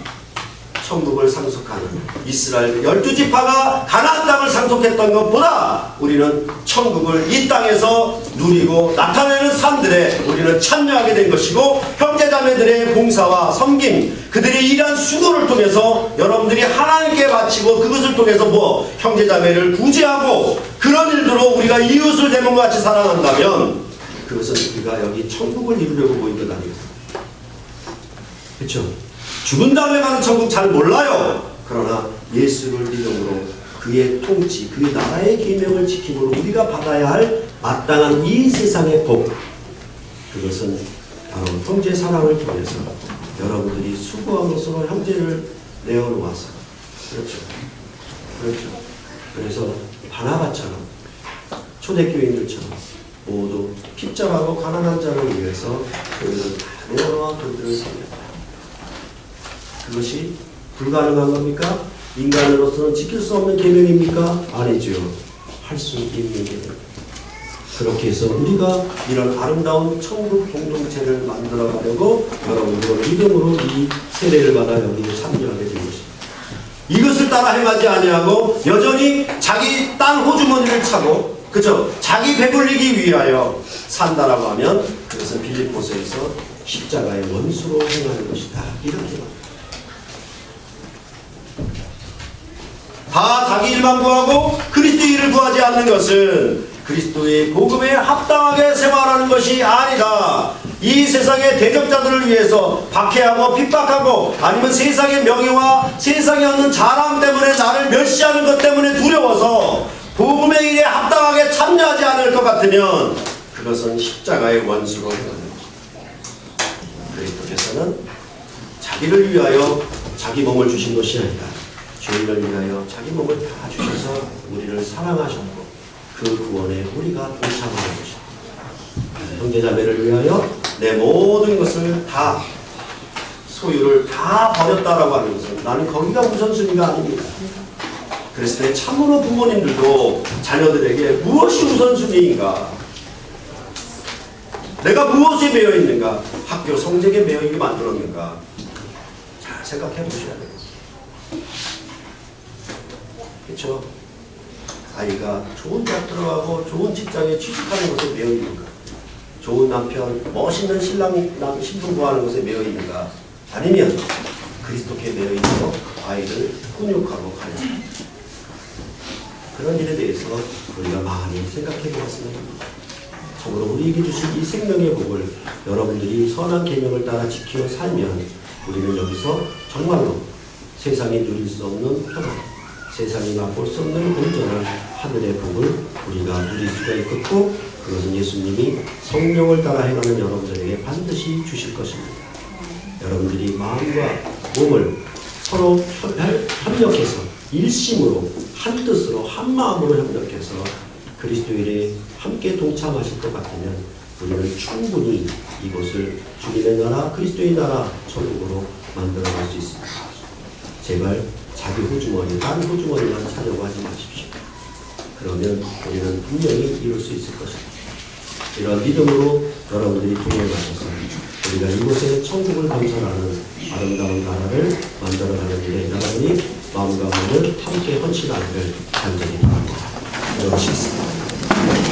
천국을 상속하는 이스라엘 12지파가 가나안 땅을 상속했던 것보다 우리는 천국을 이 땅에서 누리고 나타내는 삶들에 우리는 참여하게 된 것이고, 형제자매들의 봉사와 섬김, 그들이 일한 수고를 통해서 여러분들이 하나님께 바치고 그것을 통해서 형제자매를 구제하고 그런 일들로 우리가 이웃을 내 몸과 같이 사랑한다면 그것은 우리가 여기 천국을 이루려고 모인 것 아니겠습니까? 그렇죠? 죽은 다음에 가는 천국 잘 몰라요. 그러나 예수를 믿음으로 그의 통치, 그의 나라의 계명을 지킴으로 우리가 받아야 할 마땅한 이 세상의 복, 그것은 바로 형제 사랑을 통해서 여러분들이 수고함으로써 형제를 내어놓아서, 그렇죠. 그래서 바나바처럼 초대교인들처럼 모두 핍절하고 가난한 자를 위해서 그들은 다 내어놓아 그들을 섬겼다. 그것이 불가능한 겁니까? 인간으로서는 지킬 수 없는 계명입니까? 아니죠. 할 수 있는 계명. 그렇게 해서 우리가 이런 아름다운 천국 공동체를 만들어가려고 여러분들은 믿음으로 이 세례를 받아 여기에 참여하게 된 것입니다. 이것을 따라 행하지 아니하고 여전히 자기 땅 호주머니를 차고, 그죠? 자기 배불리기 위하여 산다라고 하면 그것은 빌립보서에서 십자가의 원수로 행하는 것이다. 이렇게 말합니다. 다 자기 일만 구하고 그리스도의 일을 구하지 않는 것은 그리스도의 복음에 합당하게 생활하는 것이 아니다. 이 세상의 대적자들을 위해서 박해하고 핍박하고 아니면 세상의 명예와 세상에 얻는 자랑 때문에 나를 멸시하는 것 때문에 두려워서 복음의 일에 합당하게 참여하지 않을 것 같으면 그것은 십자가의 원수로 행하는 것입니다. 그리스도께서는 자기를 위하여 자기 몸을 주신 것이 아니다. 죄인을 위하여 자기 몸을 다 주셔서 우리를 사랑하셨고 그 구원에 우리가 동참하는 것입니다. 형제자매를 위하여 내 모든 것을 다 소유를 다 버렸다라고 하는 것은 나는 거기가 우선순위가 아닙니다. 그랬을 때 참으로 부모님들도 자녀들에게 무엇이 우선순위인가, 내가 무엇에 매여 있는가, 학교 성적에 매여 있게 만들었는가 잘 생각해 보셔야 됩니다. 그렇죠? 아이가 좋은 대학 들어가고 좋은 직장에 취직하는 것에 매여 있는가, 좋은 남편, 멋있는 신분 구하는 것에 매여 있는가, 아니면 그리스도께 매여 있어 아이를 훈육하고 가르치는 그런 일에 대해서 우리가 많이 생각해 보았으면 합니다. 참으로 우리에게 주신 이 생명의 복을 여러분들이 선한 계명을 따라 지켜 살면 우리는 여기서 정말로 세상이 누릴 수 없는 평안, 세상이 맛볼 수 없는 온전한 하늘의 복을 우리가 누릴 수가 있겠고, 그것은 예수님이 성령을 따라 행하는 여러분들에게 반드시 주실 것입니다. 여러분들이 마음과 몸을 서로 협력해서 일심으로 한 뜻으로 한 마음으로 협력해서 그리스도의 일에 함께 동참하실 것 같으면 우리는 충분히 이곳을 주님의 나라, 그리스도의 나라 천국으로 만들어갈 수 있습니다. 제발 자기 호주머니, 딴 호주머니만 차려고 하지 마십시오. 그러면 우리는 분명히 이룰 수 있을 것입니다. 이러한 믿음으로 여러분들이 동행하셔서 우리가 이곳에 천국을 건설하는 아름다운 나라를 만들어가는 일에 여러분이 마음과 몸을 함께 헌신하기를 간절히 바랍니다. 기도하시겠습니다.